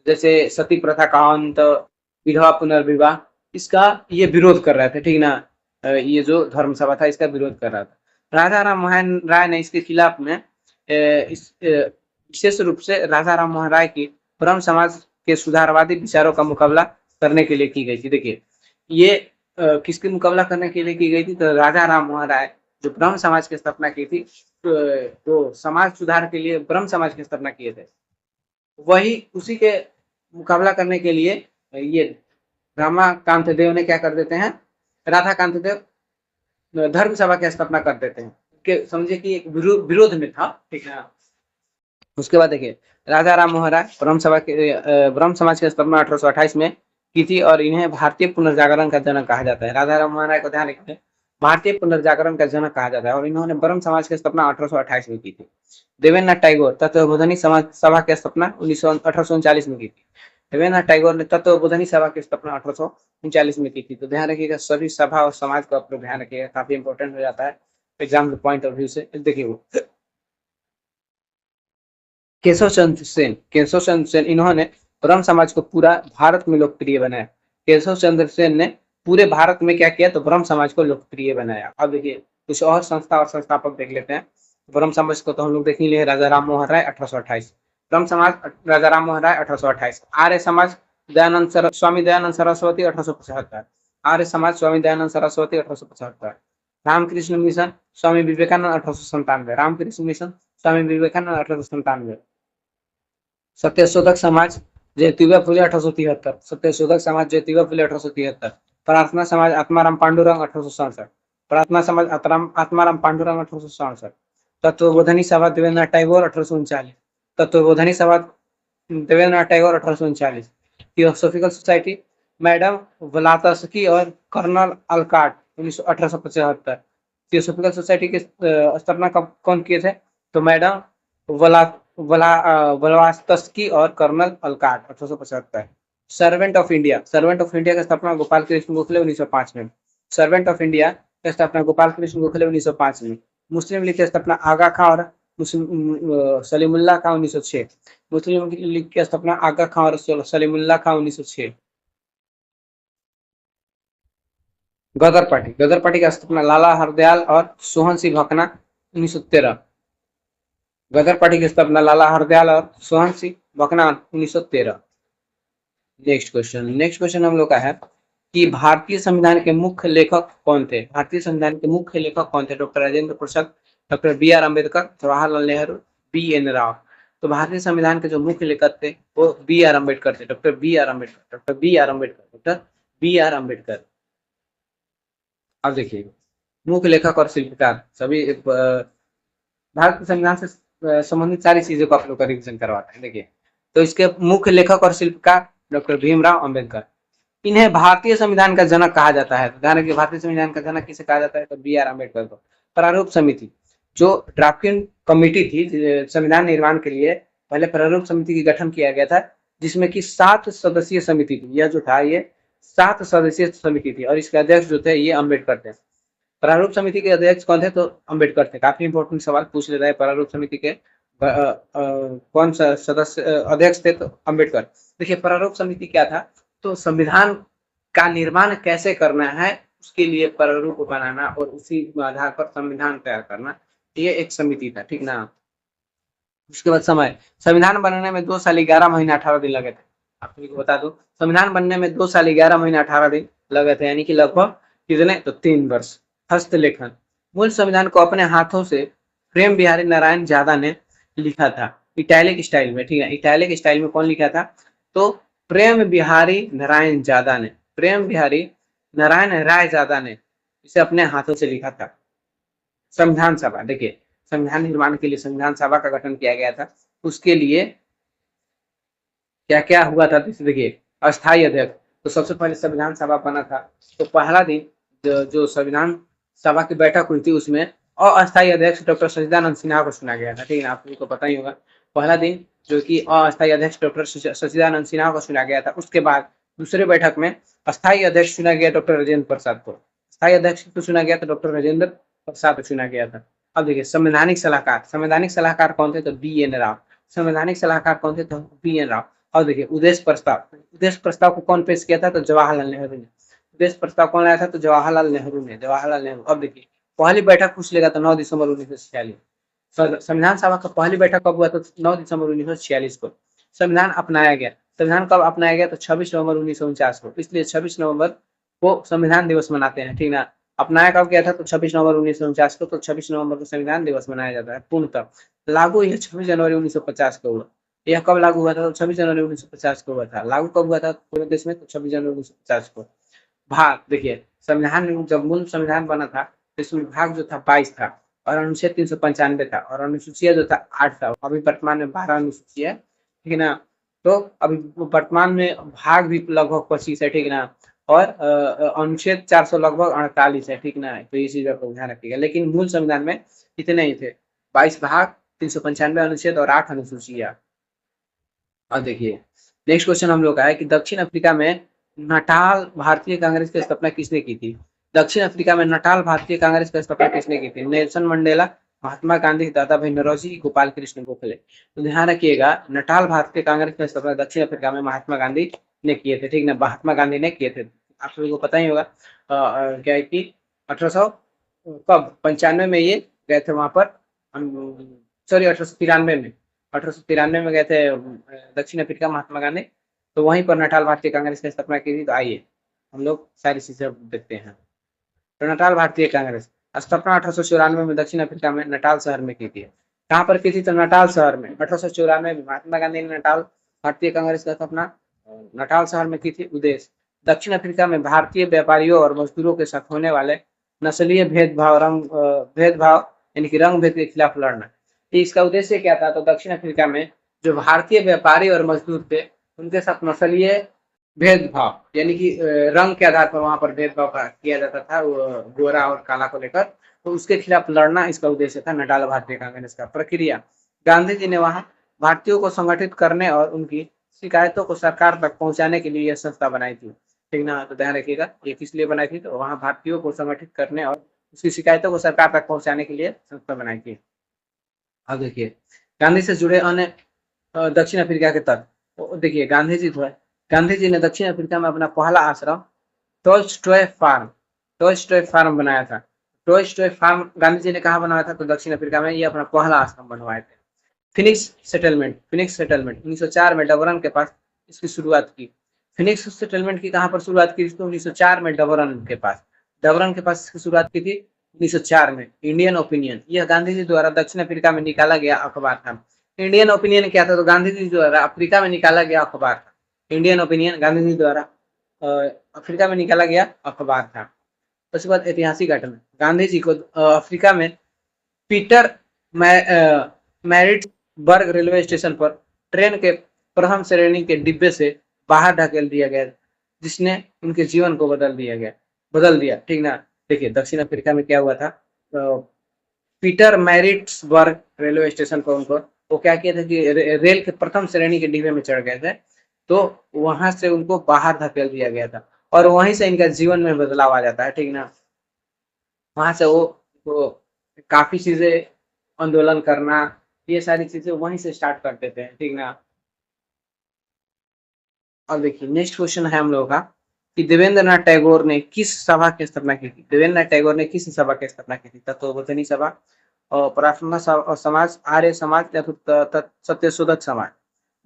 Speaker 1: जैसे सती प्रथा का अंत, विधवा पुनर्विवाह, इसका ये विरोध कर रहे थे, ठीक ना। ये जो धर्म सभा था इसका विरोध कर रहा था। राजा राम मोहन राय ने इसके खिलाफ में विशेष रूप से राजा राम मोहन राय की ब्रह्म समाज के सुधारवादी विचारों का मुकाबला करने के लिए की गई थी। देखिए ये किसके मुकाबला करने के लिए की गई थी, तो राजा राम मोहन राय जो ब्रह्म समाज की स्थापना की थी, तो समाज सुधार के लिए ब्रह्म समाज की स्थापना किए थे, वही उसी के मुकाबला करने के लिए ये रामाकांत देव ने क्या कर देते हैं, राधाकांत देव धर्म सभा की स्थापना कर देते हैं, कि समझिए कि एक विरोध में था, ठीक है। उसके बाद देखिए राजा राम मोहन राय ब्रह्म समाज की स्थापना 1828 में की थी और इन्हें भारतीय पुनर्जागरण का जनक कहा जाता है। राजा राम मोहन राय को ध्यान रखिए, भारतीय पुनर्जागरण का जनक कहा जाता है और इन्होंने ब्रह्म समाज की स्थापना 1828 में की थी। देवेंद्र नाथ टैगोर तत्वबोधनी समाज सभा की स्थापना 1839 में की थी। देवेंद्र नाथ टैगोर ने तत्वबोधनी सभा की स्थापना 1839 में की थी। तो ध्यान रखिएगा, सभी सभा और समाज को आप लोग ध्यान रखिएगा, काफी इंपॉर्टेंट हो जाता है एग्जाम के पॉइंट ऑफ व्यू से। देखिए वो केशव चंद्र सेन इन्होंने ब्रह्म समाज को पूरा भारत में लोकप्रिय बनाया। केशव चंद्र सेन ने पूरे भारत में क्या किया, तो ब्रह्म समाज को लोकप्रिय बनाया। अब देखिए कुछ और संस्था और संस्थापक देख लेते हैं। ब्रह्म समाज को तो हम लोग देख ही लिए, राजा राम मोहन राय 1828, ब्रह्म समाज राजा राम मोहन राय 1828। आर्य समाज स्वामी दयानंद सरस्वती 1875, आर्य समाज स्वामी दयानंद सरस्वती 1875। Ramakrishna mission Swami Vivekananda 1897, Ramakrishna mission Swami Vivekananda 1897। सत्यशोधक समाज ज्योतिबा फुले 1873, सत्यशोधक समाज ज्योतिबा फुले 1873। प्रार्थना समाज आत्माराम पांडुरंग 1867, प्रार्थना समाज Atmaram Pandurang 1867। Tattvabodhini Sabha Devendra Tagore 1839, Tattvabodhini Sabha Devendra Tagore 1839। Theosophical society madam Blavatsky और कर्नल अलकाट 1875। थियोसॉफिकल सोसाइटी की स्थापना कौन किए थे, तो मैडम ब्लावत्स्की और colonel Olcott 1875। Servant of India की स्थापना गोपाल कृष्ण गोखले 1905 में। सर्वेंट ऑफ इंडिया की स्थापना गोपाल कृष्ण गोखले 1905 में। मुस्लिम लीग की स्थापना आगा खां और सलीमुल्लाह खां 1906। मुस्लिम लीग की स्थापना आगा खां और सलीमुल्लाह खां 1906। गदर पार्टी का स्थापना लाला हरदयाल और सोहन सिंह भकना 1913। गदर पार्टी की स्थापना लाला हरदयाल और सोहन सिंह भकना 1913। नेक्स्ट क्वेश्चन हम लोग का है कि भारतीय संविधान के मुख्य लेखक कौन थे। भारतीय संविधान के मुख्य लेखक कौन थे, doctor Rajendra Prasad, doctor B R Ambedkar, Jawaharlal Nehru, B N Rau. तो भारतीय संविधान के जो मुख्य लेखक थे वो बी आर अम्बेडकर थे, डॉक्टर बी आर अम्बेडकर। अब देखिए मुख्य लेखक और शिल्पकार सभी भारतीय संविधान से संबंधित सारी चीजों को आप लोग का रिविजन करवाते हैं। देखिए तो इसके मुख्य लेखक और शिल्पकार डॉक्टर भीमराव अंबेडकर। इन्हें भारतीय संविधान का जनक कहा जाता है। ध्यान रखिए, भारतीय संविधान का जनक किसे कहा जाता है? तो बी आर अम्बेडकर को। प्रारूप समिति, जो ड्राफ्टिंग कमेटी थी संविधान निर्माण के लिए, पहले प्रारूप समिति की गठन किया गया था, जिसमें कि 7 सदस्यीय समिति थी। यह जो था ये 7 सदस्यीय समिति थी और इसके अध्यक्ष जो थे ये अम्बेडकर थे। प्रारूप समिति के अध्यक्ष कौन थे? तो अम्बेडकर थे। काफी इंपॉर्टेंट सवाल पूछ लेता है, प्रारूप समिति के कौन सा सदस्य अध्यक्ष थे? तो अम्बेडकर। देखिए, प्रारूप समिति क्या था? तो संविधान का निर्माण कैसे करना है उसके लिए प्रारूप बनाना और उसी आधार पर संविधान तैयार करना, ये एक समिति था, ठीक ना। उसके बाद समय, संविधान बनने में 2 साल 11 महीने 18 दिन लगे थे। आपको बता दूं, संविधान बनने में 2 साल 11 महीने 18 दिन लगे थे, यानी कि लगभग कितने? तो 3 वर्ष। हस्तलेखन, मूल संविधान को अपने हाथों से प्रेम बिहारी नारायण ज्यादा ने लिखा था, इटैलिक स्टाइल में, ठीक है। इटैलिक स्टाइल में कौन लिखा था? तो प्रेम बिहारी नारायण ज्यादा ने, प्रेम बिहारी नारायण राय ज्यादा ने इसे अपने हाथों से लिखा था। संविधान सभा, देखिए संविधान निर्माण के लिए संविधान सभा का गठन किया गया था। उसके लिए क्या क्या हुआ था? देखिए, अस्थायी अध्यक्ष, तो सबसे पहले संविधान सभा बना था, तो पहला दिन जो संविधान सभा की बैठक हुई थी उसमें अस्थायी अध्यक्ष डॉक्टर सच्चिदानंद सिन्हा को चुना गया था, ठीक है ना। आपको पता ही होगा, पहला दिन जो कि अस्थायी अध्यक्ष डॉक्टर सच्चिदानंद सिन्हा को चुना गया था। उसके बाद दूसरे बैठक में अस्थायी अध्यक्ष चुना गया डॉक्टर राजेंद्र प्रसाद को। अस्थायी अध्यक्ष को चुना गया था डॉक्टर राजेंद्र प्रसाद को चुना गया था। अब देखिए, संवैधानिक सलाहकार, संवैधानिक सलाहकार कौन थे? तो बी एन राव। संवैधानिक सलाहकार कौन थे? तो बी एन राव। और देखिए, उद्देश्य प्रस्ताव, उद्देश्य प्रस्ताव को कौन पेश किया था? तो जवाहरलाल नेहरू ने। उद्देश्य प्रस्ताव कौन लाया था? तो जवाहरलाल नेहरू ने, जवाहरलाल नेहरू। अब देखिए, पहली बैठक पूछ लेगा तो 9 दिसंबर 1946। संविधान सभा का पहली बैठक कब हुआ? तो 9 दिसंबर 1946 को। संविधान अपनाया गया, संविधान कब अपनाया गया? तो 26 नवंबर 1949 को। इसलिए 26 नवंबर को संविधान दिवस मनाते हैं, ठीक ना। अपनाया कब गया था? तो 26 नवंबर 1949 को। तो 26 नवंबर को संविधान दिवस मनाया जाता है पूर्णतः। लागू यह 26 जनवरी 1950 को हुआ। यह कब लागू हुआ था? तो 26 जनवरी 1950 को हुआ था। लागू कब हुआ था पूरे देश में? तो 26 जनवरी 1950 को। भाग, देखिए संविधान जब मूल संविधान बना था तो इसमें भाग जो था 22 था और अनुच्छेद 395 था और अनुसूचिया जो था 8 था। अभी वर्तमान में 12 अनुसूची है, ठीक है ना। तो अभी वर्तमान में भाग भी लगभग 25 है, ठीक है ना। और अनुच्छेद 400 लगभग 48 है, ठीक ना। तो ये चीज आपको ध्यान रखिएगा। लेकिन मूल संविधान में इतने ही थे, 22 भाग, 395 अनुच्छेद और 8 अनुसूचिया। और देखिए, नेक्स्ट क्वेश्चन हम लोग का है कि दक्षिण अफ्रीका में नटाल भारतीय कांग्रेस की स्थापना किसने की थी? दक्षिण अफ्रीका में नटाल भारतीय कांग्रेस की स्थापना किसने की थी? नेल्सन मंडेला, महात्मा गांधी, दादा भाई नौरोजी, गोपाल कृष्ण गोखले। तो ध्यान रखिएगा, नटाल भारतीय कांग्रेस की स्थापना दक्षिण अफ्रीका में महात्मा गांधी ने किए थे, ठीक ना। महात्मा गांधी ने किए थे। आप सभी को पता ही होगा क्या है कि 1800 कब 95 में ये गए थे वहां पर, सॉरी 1893 में, 1893 में गए थे दक्षिण अफ्रीका महात्मा गांधी। तो वहीं पर नटाल भारतीय कांग्रेस की स्थापना की थी। तो आइए हम लोग सारी चीजें देखते हैं। तो नटाल भारतीय कांग्रेस स्थापना 1894 में दक्षिण अफ्रीका में नटाल शहर में की थी। कहाँ पर की थी? तो नटाल शहर में। 1894 में महात्मा गांधी ने नटाल भारतीय कांग्रेस की स्थापना नटाल शहर में की थी। उद्देश्य, दक्षिण अफ्रीका में भारतीय व्यापारियों और मजदूरों के साथ होने वाले नस्लीय भेदभाव, भेदभाव यानी कि रंग भेद के खिलाफ लड़ना। इसका उद्देश्य क्या था? तो दक्षिण अफ्रीका में जो भारतीय व्यापारी और मजदूर थे उनके साथ नस्लीय भेदभाव यानी कि रंग के आधार पर वहां पर भेदभाव किया जाता था, गोरा और काला को लेकर। तो उसके खिलाफ लड़ना इसका उद्देश्य था नटाल भारतीय कांग्रेस का। प्रक्रिया, गांधी जी ने वहां भारतीयों को संगठित करने और उनकी शिकायतों को सरकार तक पहुंचाने के लिए यह संस्था बनाई थी, ठीक ना। तो ध्यान रखिएगा, ये किस लिए बनाई थी? तो वहां भारतीयों को संगठित करने और उसकी शिकायतों को सरकार तक पहुंचाने के लिए संस्था बनाई थी। अब देखिए, गांधी से जुड़े अन्य दक्षिण अफ्रीका के तत्व। देखिए, गांधी जी जो है, गांधी जी ने दक्षिण अफ्रीका में अपना पहला आश्रम टॉलस्टॉय फार्म, टॉलस्टॉय फार्म बनाया था। टॉलस्टॉय फार्म गांधी जी ने कहा बनाया था? तो दक्षिण अफ्रीका में ये अपना पहला आश्रम बनवाए थे। फिनिक्स सेटलमेंट, फिनिक्स सेटलमेंट 1904 में डबरन के पास इसकी शुरुआत की। फिनिक्स सेटलमेंट की कहां पर शुरुआत की? तो 1904 में डबरन के पास, डबरन के पास इसकी शुरुआत की थी 1904 में। इंडियन ओपिनियन, यह गांधी जी द्वारा दक्षिण अफ्रीका में निकाला गया अखबार था। इंडियन ओपिनियन क्या था? तो गांधी जी द्वारा अफ्रीका में निकाला गया अखबार था। इंडियन ओपिनियन गांधी जी द्वारा अफ्रीका में निकाला गया अखबार था। उसके बाद ऐतिहासिक घटना, गांधी जी को अफ्रीका में पीटर मैरिट्सबर्ग रेलवे स्टेशन पर ट्रेन के प्रथम श्रेणी के डिब्बे से बाहर ढकेल दिया गया। जिसने उनके जीवन को बदल दिया, ठीक ना। देखिए दक्षिण अफ्रीका में क्या हुआ था, पीटर मैरिट्सबर्ग रेलवे स्टेशन पर उनको वो क्या किया था कि रेल के प्रथम श्रेणी के डिब्बे में चढ़ गए थे, तो वहां से उनको बाहर धकेल दिया गया था और वहीं से इनका जीवन में बदलाव आ जाता है, ठीक ना। वहां से वो काफी चीजें आंदोलन करना, ये सारी चीजें वहीं से स्टार्ट कर देते हैं, ठीक ना। और देखिए नेक्स्ट क्वेश्चन है हम लोगों का कि देवेंद्रनाथ टैगोर ने किस सभा की स्थापना की थी। देवेंद्रनाथ टैगोर ने किस सभा की स्थापना की थी, तत्वबोधिनी सभा और प्रार्थना समाज, आर्य समाज या फिर सत्यशोधक समाज।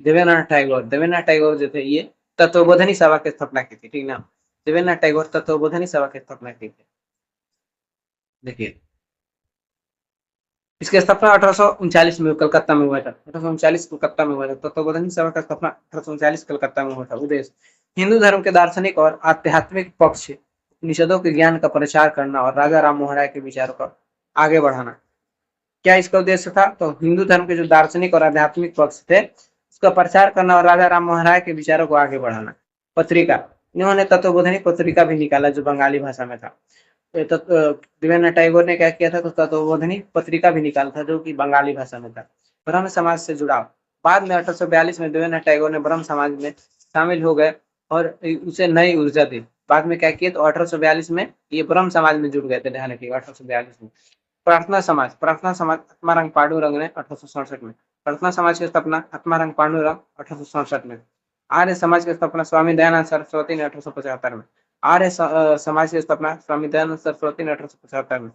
Speaker 1: देवेंद्रनाथ टैगोर जो थे ये तत्वबोधिनी सभा की स्थापना की थी, ठीक ना। देवेंद्रनाथ टैगोर तत्वबोधिनी सभा की स्थापना की थी। देखिए इसकी स्थापना 1839 में कलकत्ता में हुआ था, 1839 कलकत्ता में हुआ था। तत्वबोधिनी सभा का स्थापना 1839 कलकत्ता में हुआ था। उद्देश्य हिंदू धर्म के दार्शनिक और आध्यात्मिक पक्ष निषदों के ज्ञान का प्रचार करना और राजा राम मोहन राय के विचारों को आगे बढ़ाना। क्या इसका उद्देश्य था, तो हिंदू धर्म के जो दार्शनिक और आध्यात्मिक पक्ष थे उसका प्रचार करना और राजा राम मोहन राय के विचारों को आगे बढ़ाना। पत्रिका, इन्होंने तत्वबोधिनी पत्रिका भी निकाला जो बंगाली भाषा में था। देवेंद्रनाथ टैगोर ने क्या किया था, तो तत्वबोधिनी पत्रिका भी निकाला था जो कि बंगाली भाषा में था। ब्रह्म समाज से जुड़ाव, बाद में 1842 में देवेंद्रनाथ टैगोर ने ब्रह्म समाज में शामिल हो गए और उसे नई ऊर्जा दी। बाद में क्या किया, तो 1842 में ये ब्रह्म समाज में जुड़ गए थे, ध्यान रखिएगा 1842 में। प्रार्थना समाज आत्माराम पांडुरंग ने 1867 में। प्रार्थना समाज की स्थापना आत्माराम पांडुरंग 1867 में। आर्य समाज की स्थापना स्वामी दयानंद सरस्वती ने 1875 में। आर्य समाज की स्थापना स्वामी दयानंद सरस्वती ने 1875 में।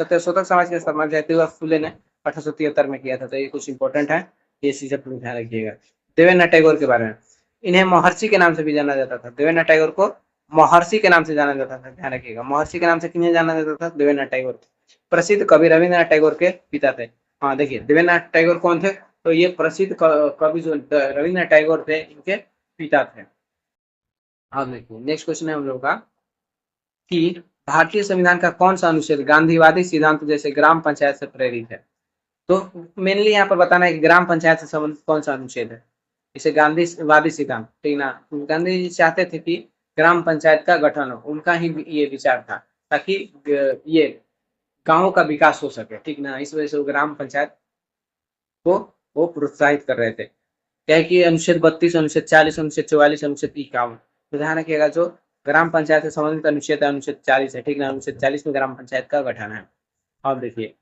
Speaker 1: सत्यशोधक समाज की स्थापना ज्योतिबा फुले ने 1873 में किया था। तो ये कुछ इंपॉर्टेंट है, ये चीज अपने ध्यान रखिएगा। देवेंद्रनाथ टैगोर के बारे में, इन्हें महर्षि के नाम से भी जाना जाता था। देवेंद्रनाथ टैगोर को महर्षि के नाम से जाना जाता था, ध्यान रखिएगा। महर्षि के नाम से किन्हें जाना जाता था, देवेंद्रनाथ टैगोर। प्रसिद्ध कवि रविन्द्रनाथ टैगोर के पिता थे। हाँ देखिए देवेंद्रनाथ टैगोर कौन थे, तो ये प्रसिद्ध कवि जो रविन्द्रनाथ टैगोर थे इनके पिता थे। हाँ देखिए नेक्स्ट क्वेश्चन है हम लोग का कि भारतीय संविधान का कौन सा अनुच्छेद गांधीवादी सिद्धांत जैसे ग्राम पंचायत से प्रेरित है। तो मेनली यहाँ पर बताना है कि ग्राम पंचायत से संबंधित कौन सा अनुच्छेद है। इसे गांधीवादी सिद्धांत, ठीक ना। गांधी जी चाहते थे कि ग्राम पंचायत का गठन हो, उनका ही ये विचार था ताकि ये गांवों का विकास हो सके, ठीक ना। इस वजह से वो ग्राम पंचायत को वो प्रोत्साहित कर रहे थे। क्या है कि अनुच्छेद 32, अनुच्छेद 40, अनुच्छेद 44, अनुच्छेद 51, तो ध्यान रखिएगा जो ग्राम पंचायत से संबंधित अनुच्छेद है अनुच्छेद 40 है, ठीक ना। अनुच्छेद 40 में ग्राम पंचायत का गठन है। अब देखिए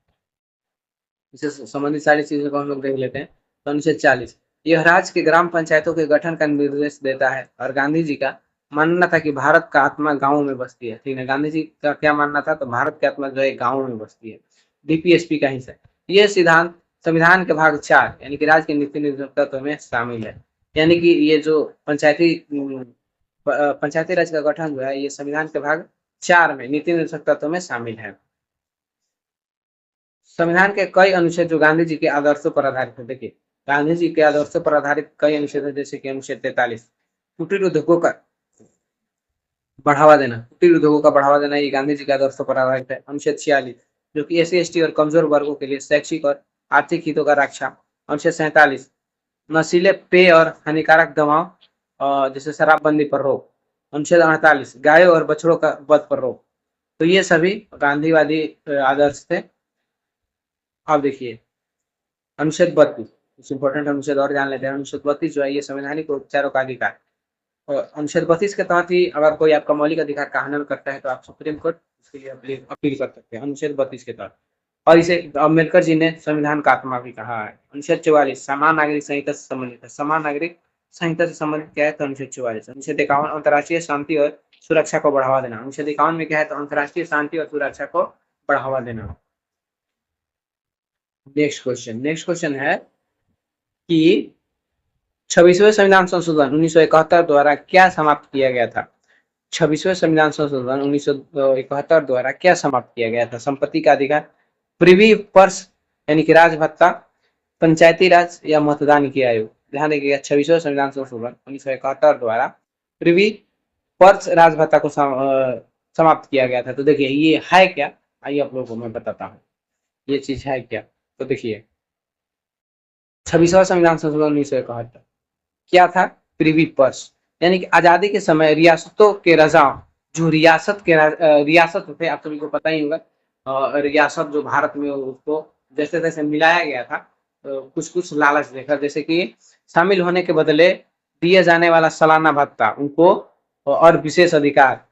Speaker 1: इससे संबंधित सारी चीजों को हम लोग देख लेते हैं। तो अनुच्छेद 40 यह राज्य के ग्राम पंचायतों के गठन का निर्देश देता है और गांधी जी का मानना था कि भारत का आत्मा गाँव में बसती है, ठीक है। गांधी जी का क्या मानना था, तो भारत की आत्मा जो है गाँव में बसती है, डीपीएसपी का हिस्सा। यह सिद्धांत संविधान के भाग 4 यानी कि राज्य के नीति निर्देशक तत्व में शामिल है। यानी कि ये जो पंचायती राज का गठन जो है ये संविधान के भाग 4 में नीति निर्देशक तत्व में शामिल है। संविधान के कई अनुच्छेद जो गांधी जी के आदर्शों पर आधारित है। देखिए गांधी जी के आदर्शों पर आधारित कई अनुच्छेद है, जैसे कि अनुच्छेद 43 कुटीर उद्योगों का बढ़ावा देना, कुटीर उद्योगों का बढ़ावा देना ये गांधी जी के आदर्शों पर आधारित है। अनुच्छेद 46 जो कि SC ST और कमजोर वर्गों के लिए शैक्षिक और आर्थिक हितों का रक्षा। अनुच्छेद 47 नशीले पेय और हानिकारक दवाओं जैसे शराबबंदी पर रोक। अनुच्छेद 48 गायों और बछड़ों का वध पर रोक। तो ये सभी गांधीवादी आदर्श थे। अब देखिए अनुच्छेद 32 कुछ इंपॉर्टेंट अनुच्छेद और जान लेते हैं। अनुच्छेद 32 जो है ये संवैधानिक उपचारों का अधिकार, और अनुच्छेद 32 के तहत ही अगर कोई आपका मौलिक अधिकार का हनन करता है तो आप सुप्रीम कोर्ट उसके लिए अपील कर सकते हैं, अनुच्छेद 32 के तहत। और इसे अम्बेडकर जी ने संविधान का आत्मा भी कहा है। अनुच्छेद 44 समान नागरिक संहिता से संबंधित है। समान नागरिक संहिता से संबंधित क्या है, तो अनुच्छेद 44। अनुच्छेद 51 अंतर्राष्ट्रीय शांति और सुरक्षा को बढ़ावा देना। अनुच्छेद 51 में क्या है, तो अंतर्राष्ट्रीय शांति और सुरक्षा को बढ़ावा देना। नेक्स्ट क्वेश्चन है कि 26वें संविधान संशोधन 1971 द्वारा क्या समाप्त किया गया था। 26वें संविधान संशोधन 1971 द्वारा क्या समाप्त किया गया था। संपत्ति का अधिकार, प्रिवी पर्स यानी कि राज भत्ता, पंचायती राज या मतदान की आयु। ध्यान रखिएगा 26वें संविधान संशोधन 1971 द्वारा प्रिवी पर्स राज भत्ता को समाप्त किया गया था। तो देखिए ये है क्या, आइए आप लोगों को मैं बताता हूँ ये चीज है क्या। तो देखिए 26वां संविधान संशोधन 1971 क्या था, प्रिवी पर्स। यानी कि आजादी के समय रियासतों के रजाओं, जो रियासत थे, आप सभी को पता ही होगा, रियासत जो भारत में उसको जैसे तैसे मिलाया गया था, कुछ कुछ लालच देकर, जैसे कि शामिल होने के बदले दिए जाने वाला सालाना भत्ता उनको, और विशेष अधिकार,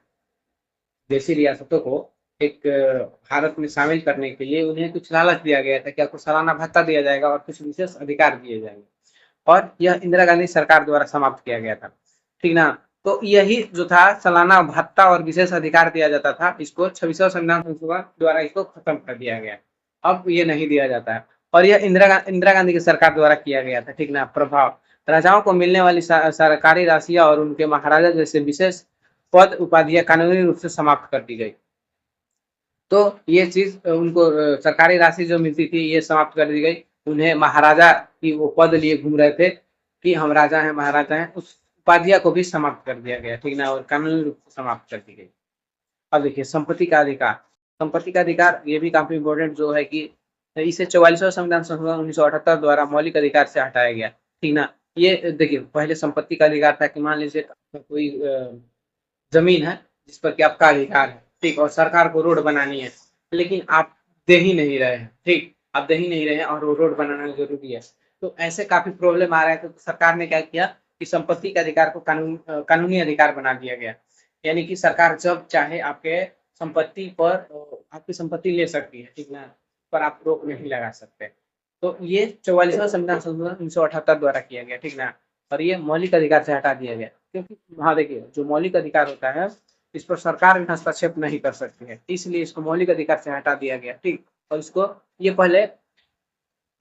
Speaker 1: जैसी रियासतों को एक भारत में शामिल करने के लिए उन्हें कुछ लालच दिया गया था कि आपको सालाना भत्ता दिया जाएगा और कुछ विशेष अधिकार दिए जाएंगे, और यह इंदिरा गांधी सरकार द्वारा समाप्त किया गया था, ठीक ना। तो यही जो था सालाना भत्ता और विशेष अधिकार दिया जाता था, इसको 26वां संविधान संशोधन द्वारा इसको खत्म कर दिया गया। अब ये नहीं दिया जाता है, और यह इंदिरा गांधी की सरकार द्वारा किया गया था, ठीक ना। प्रभाव, राजाओं को मिलने वाली सरकारी राशियां और उनके महाराजा जैसे विशेष पद उपाधियां कानूनी रूप से समाप्त कर दी गई। तो ये चीज उनको सरकारी राशि जो मिलती थी ये समाप्त कर दी गई। उन्हें महाराजा की वो पद लिए घूम रहे थे कि हम राजा हैं, महाराजा हैं, उस उपाधियां को भी समाप्त कर दिया गया, ठीक ना, और कानूनी रूप से समाप्त कर दी गई। अब देखिए संपत्ति का अधिकार। संपत्ति का अधिकार ये भी काफी इंपॉर्टेंट जो है कि इसे 44वां संविधान संशोधन 1978 द्वारा मौलिक अधिकार से हटाया गया, ठीक ना। ये देखिए पहले संपत्ति का अधिकार था कि मान लीजिए कोई जमीन है जिस पर कि आपका अधिकार है, ठीक, और सरकार को रोड बनानी है, लेकिन आप दे ही नहीं रहे हैं, ठीक, आप दे ही नहीं रहे हैं और वो रोड बनाना जरूरी है। तो ऐसे काफी प्रॉब्लम आ रहा है, तो सरकार ने क्या किया कि संपत्ति के अधिकार को कानूनी अधिकार बना दिया गया, यानी कि सरकार जब चाहे आपके संपत्ति पर आपकी संपत्ति ले सकती है, ठीक ना, पर आप रोक नहीं लगा सकते। तो ये 44वां संविधान संशोधन 1978 द्वारा किया गया, ठीक ना, और ये मौलिक अधिकार से हटा दिया गया, क्योंकि वहाँ देखिए जो मौलिक अधिकार होता है इस पर सरकार भी हस्तक्षेप नहीं कर सकती है, इसलिए इसको मौलिक अधिकार से हटा दिया गया, ठीक। और इसको ये पहले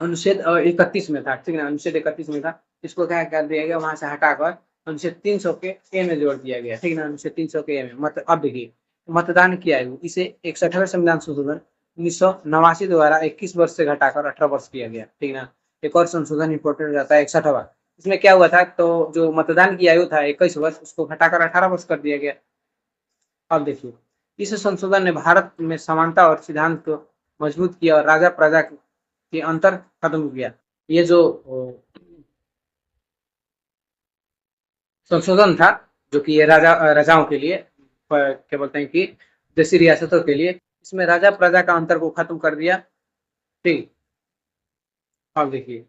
Speaker 1: अनुच्छेद 31 में था, ठीक ना, अनुच्छेद 31 में था, इसको क्या कर दिया गया वहां से हटाकर अनुच्छेद 300 के ए में जोड़ दिया गया, ठीक ना, अनुच्छेद 300 के ए में। मतलब अब देखिए मतदान की आयु इसे 61वें संविधान संशोधन 1989 द्वारा 21 वर्ष से घटाकर 18 वर्ष किया गया, ठीक ना। एक और संशोधन इंपॉर्टेंट हो जाता है 61वां। इसमें क्या हुआ था, तो जो मतदान की आयु था 21 वर्ष उसको घटाकर 18 वर्ष कर दिया गया। अब देखिए इस संशोधन ने भारत में समानता और सिद्धांत को मजबूत किया और राजा प्रजा के अंतर खत्म किया। ये जो संशोधन था जो कि ये राजाओं के लिए, क्या बोलते हैं कि देशी रियासतों के लिए, इसमें राजा प्रजा का अंतर को खत्म कर दिया, ठीक। अब देखिए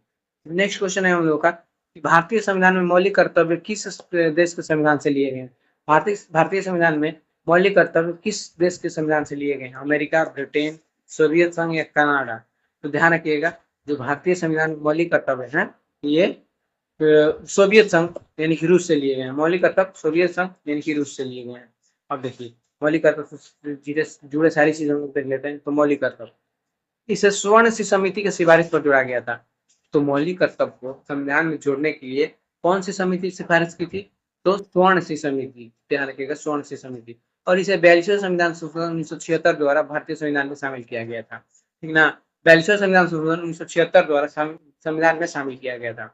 Speaker 1: नेक्स्ट क्वेश्चन है हम लोग का कि भारतीय संविधान में मौलिक कर्तव्य किस देश के संविधान से लिए गए हैं। भारतीय संविधान में मौलिक कर्तव्य किस देश के संविधान से लिए गए हैं, अमेरिका, ब्रिटेन, सोवियत संघ या कनाडा। तो ध्यान रखिएगा जो भारतीय संविधान में मौलिक कर्तव्य है ये सोवियत संघ यानी कि रूस से लिए गए हैं। मौलिक कर्तव्य सोवियत संघ यानी कि रूस से लिए गए हैं। अब देखिए मौलिक कर्तव्य से जुड़े सारी चीजों को देख लेते हैं। तो मौलिक कर्तव्य इसे स्वर्ण सी समिति की सिफारिश पर जोड़ा गया था। तो मौलिक कर्तव्य को संविधान में जोड़ने के लिए कौन सी समिति सिफारिश की थी, तो स्वर्ण सी समिति, ध्यान रखिएगा स्वर्ण सी समिति। और इसे 42वें संविधान संशोधन 1976 द्वारा भारतीय संविधान में शामिल किया गया था, ठीक ना। 42वें संविधान संशोधन 1976 द्वारा संविधान में शामिल किया गया था।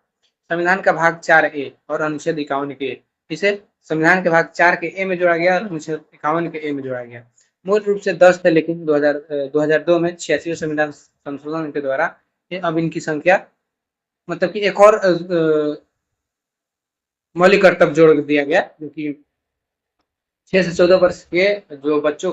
Speaker 1: संविधान का भाग 4A और अनुच्छेद 51 के, इसे संविधान के भाग 4 के ए में जोड़ा गया और अनुच्छेद 51 के ए में जोड़ा गया। मूल रूप से 10 थे, लेकिन 2002 में 86वें संविधान संशोधन के द्वारा अब इनकी संख्या, मतलब कि एक और मौलिक कर्तव्य जोड़ दिया गया, जो कि 6 से 14 वर्ष के जो बच्चों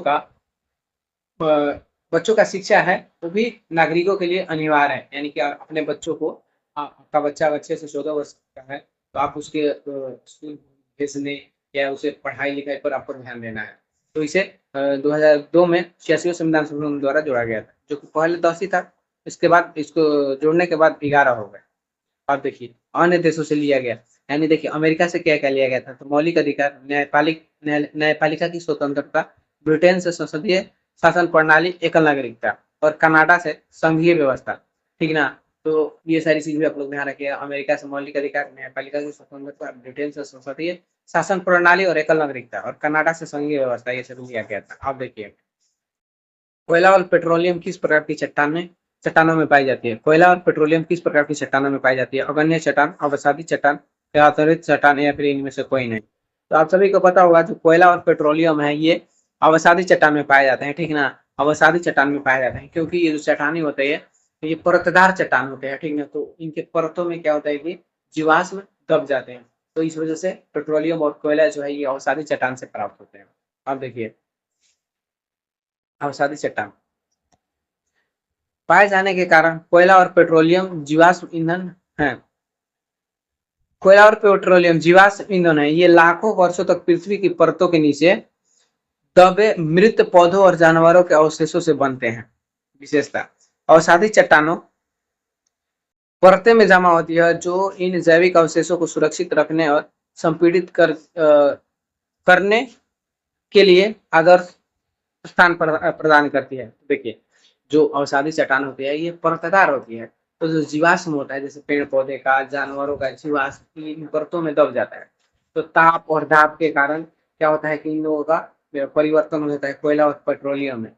Speaker 1: का शिक्षा है वो भी नागरिकों के लिए अनिवार्य है, यानी कि अपने बच्चों को, आपका बच्चा अगर 6 से 14 वर्ष का है तो आप उसके स्कूल भेजने या उसे पढ़ाई लिखाई पर आपको ध्यान देना है। तो इसे 2002 में 86वें संविधान संशोधन द्वारा जोड़ा गया था, जो कि पहले 10 ही था, इसके बाद इसको जोड़ने के बाद 11 हो गए। अब देखिए अन्य देशों से लिया गया, यानी देखिए अमेरिका से क्या क्या लिया गया था, तो मौलिक अधिकार, न्यायपालिका की स्वतंत्रता, ब्रिटेन से संसदीय शासन प्रणाली, एकल नागरिकता, और कनाडा से संघीय व्यवस्था, ठीक ना। तो ये सारी चीज भी आप लोग ध्यान रखिएगा। अमेरिका से मौलिक अधिकार, न्यायपालिका की स्वतंत्रता, ब्रिटेन से संसदीय शासन प्रणाली और एकल नागरिकता, और कनाडा से संघीय व्यवस्था, ये सब लिया गया था। अब देखिए कोयला और पेट्रोलियम किस प्रकार की चट्टानों में पाई जाती है। कोयला और पेट्रोलियम किस प्रकार की चट्टानों में पाई जाती है, अग्न्य चट्टान, अवसादी चट्टान, आधारित चट्टान, या फिर इनमें से कोई नहीं। तो आप सभी को पता होगा जो कोयला और पेट्रोलियम है ये अवसादी चट्टान में पाए जाते हैं, ठीक ना, अवसादी चट्टान में पाए जाते हैं, क्योंकि ये जो चट्टानी होते हैं ये परतदार चट्टान होते हैं, ठीक ना। तो इनके परतों में क्या होता है कि जीवाश्म दब जाते हैं, तो इस वजह से पेट्रोलियम और कोयला जो है ये अवसादी चट्टान से प्राप्त होते हैं। अब देखिए अवसादी चट्टान पाए जाने के कारण कोयला और पेट्रोलियम जीवाश्म ईंधन है। कोयला और पेट्रोलियम जीवाश्म ईंधन है, ये लाखों वर्षों तक पृथ्वी की परतों के नीचे दबे मृत पौधों और जानवरों के अवशेषों से बनते हैं। विशेषता अवसादी चट्टानों परतें में जमा होती है जो इन जैविक अवशेषों को सुरक्षित रखने और संपीड़ित करने के लिए आदर्श स्थान प्रदान करती है। देखिए जो अवसादी चट्टान होती है ये परतदार होती है, तो जो जीवाश्म होता है जैसे पेड़ पौधे का, जानवरों का जीवाश्म इन परतों में दब जाता है। तो ताप और दाब के कारण क्या होता है कि इन लोगों का परिवर्तन हो जाता है कोयला और पेट्रोलियम में।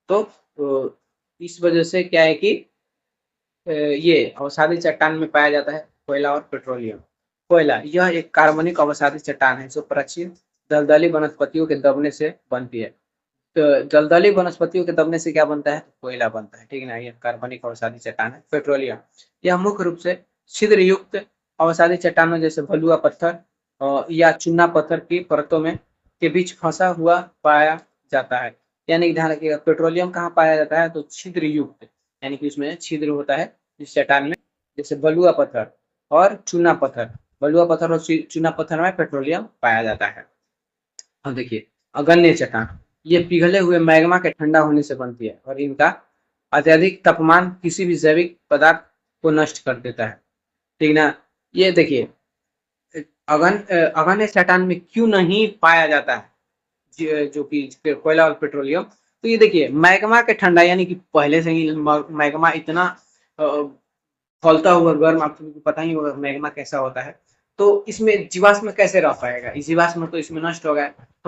Speaker 1: तो इस वजह से क्या है कि ये अवसादी चट्टान में पाया जाता है कोयला और पेट्रोलियम। कोयला यह एक कार्बनिक अवसादी चट्टान है जो प्राचीन दलदली वनस्पतियों के दबने से बनती है। तो दलदली वनस्पतियों के दबने से क्या बनता है? कोयला बनता है, ठीक है ना। यह कार्बनिक अवसादी चट्टान है। पेट्रोलियम यह मुख्य रूप से छिद्र युक्त अवसादी चट्टानों जैसे बलुआ पत्थर या चूना पत्थर की परतों में के बीच फंसा हुआ पाया जाता है। यानी कि ध्यान रखिएगा, पेट्रोलियम कहाँ पाया जाता है? तो छिद्र युक्त, यानी कि उसमें छिद्र होता है इस चट्टान में, जैसे बलुआ पत्थर और चूना पत्थर। बलुआ पत्थर और चूना पत्थर में पेट्रोलियम पाया जाता है। अब देखिए अगन्य चट्टान, ये पिघले हुए मैग्मा के ठंडा होने से बनती है और इनका अत्यधिक तापमान किसी भी जैविक पदार्थ को नष्ट कर देता है, ठीक ना। ये देखिए अगन्य चट्टान में क्यों नहीं पाया जाता है जो कि कोयला और पेट्रोलियम? तो ये देखिए मैग्मा के ठंडा, यानी कि पहले से ही मैग्मा इतना खौलता हुआ गर्म, आपको पता ही होगा मैग्मा कैसा होता है। तो इसमें जीवाश्म कैसे रह पाएगा? इस जीवाश्म तो इसमें नष्ट हो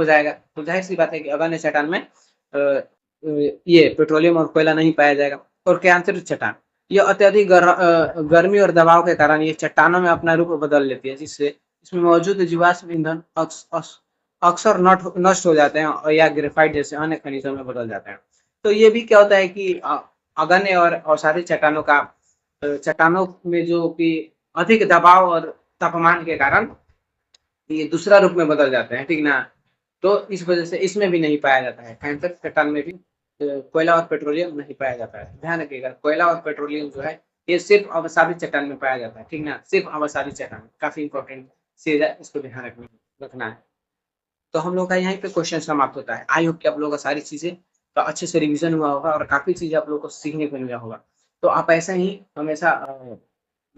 Speaker 1: जाएगा। तो जाहिर सी बात है कि अगन्य चट्टान में ये पेट्रोलियम और कोयला नहीं पाया जाएगा। और कैंसर चट्टान, यह अत्यधिक गर्मी और दबाव के कारण ये चट्टानों में अपना रूप बदल लेती है, जिससे इसमें मौजूद जीवाश्म ईंधन अक्सर नष्ट हो जाते हैं और या ग्रेफाइट जैसे अन्य खनिजों में बदल जाते हैं। तो ये भी क्या होता है कि अगन्य और अवसादी चट्टानों में जो कि अधिक दबाव और तापमान के कारण ये दूसरा रूप में बदल जाते हैं, ठीक ना। तो इस वजह से इसमें भी नहीं पाया जाता है। कैंसर चट्टान में भी कोयला और पेट्रोलियम नहीं पाया जाता है। ध्यान रखिएगा कोयला और पेट्रोलियम जो है ये सिर्फ अवसादी चट्टान में पाया जाता है, ठीक ना। सिर्फ अवसादी चट्टान, काफी इंपॉर्टेंट चीज है, इसको ध्यान रखना है। तो हम लोग का यहीं पे क्वेश्चन समाप्त होता है। आई होप कि आप लोगों का सारी चीजें तो अच्छे से रिवीजन हुआ होगा और काफी चीजें आप लोगों को सीखने को मिला होगा। तो आप ऐसा ही हमेशा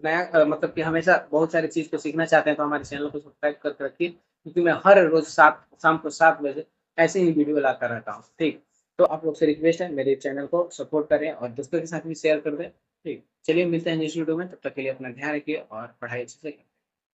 Speaker 1: नया मतलब कि हमेशा बहुत सारी चीज को सीखना चाहते हैं तो हमारे चैनल को सब्सक्राइब करके रखिए, क्योंकि मैं हर रोज शाम को 7 बजे ऐसे ही वीडियो लाता रहता हूँ, ठीक। तो आप लोग से रिक्वेस्ट है मेरे चैनल को सपोर्ट करें और दोस्तों के साथ भी शेयर कर दें, ठीक। चलिए मिलते हैं नेक्स्ट वीडियो में, तब तक के लिए अपना ध्यान रखिए और पढ़ाई अच्छे से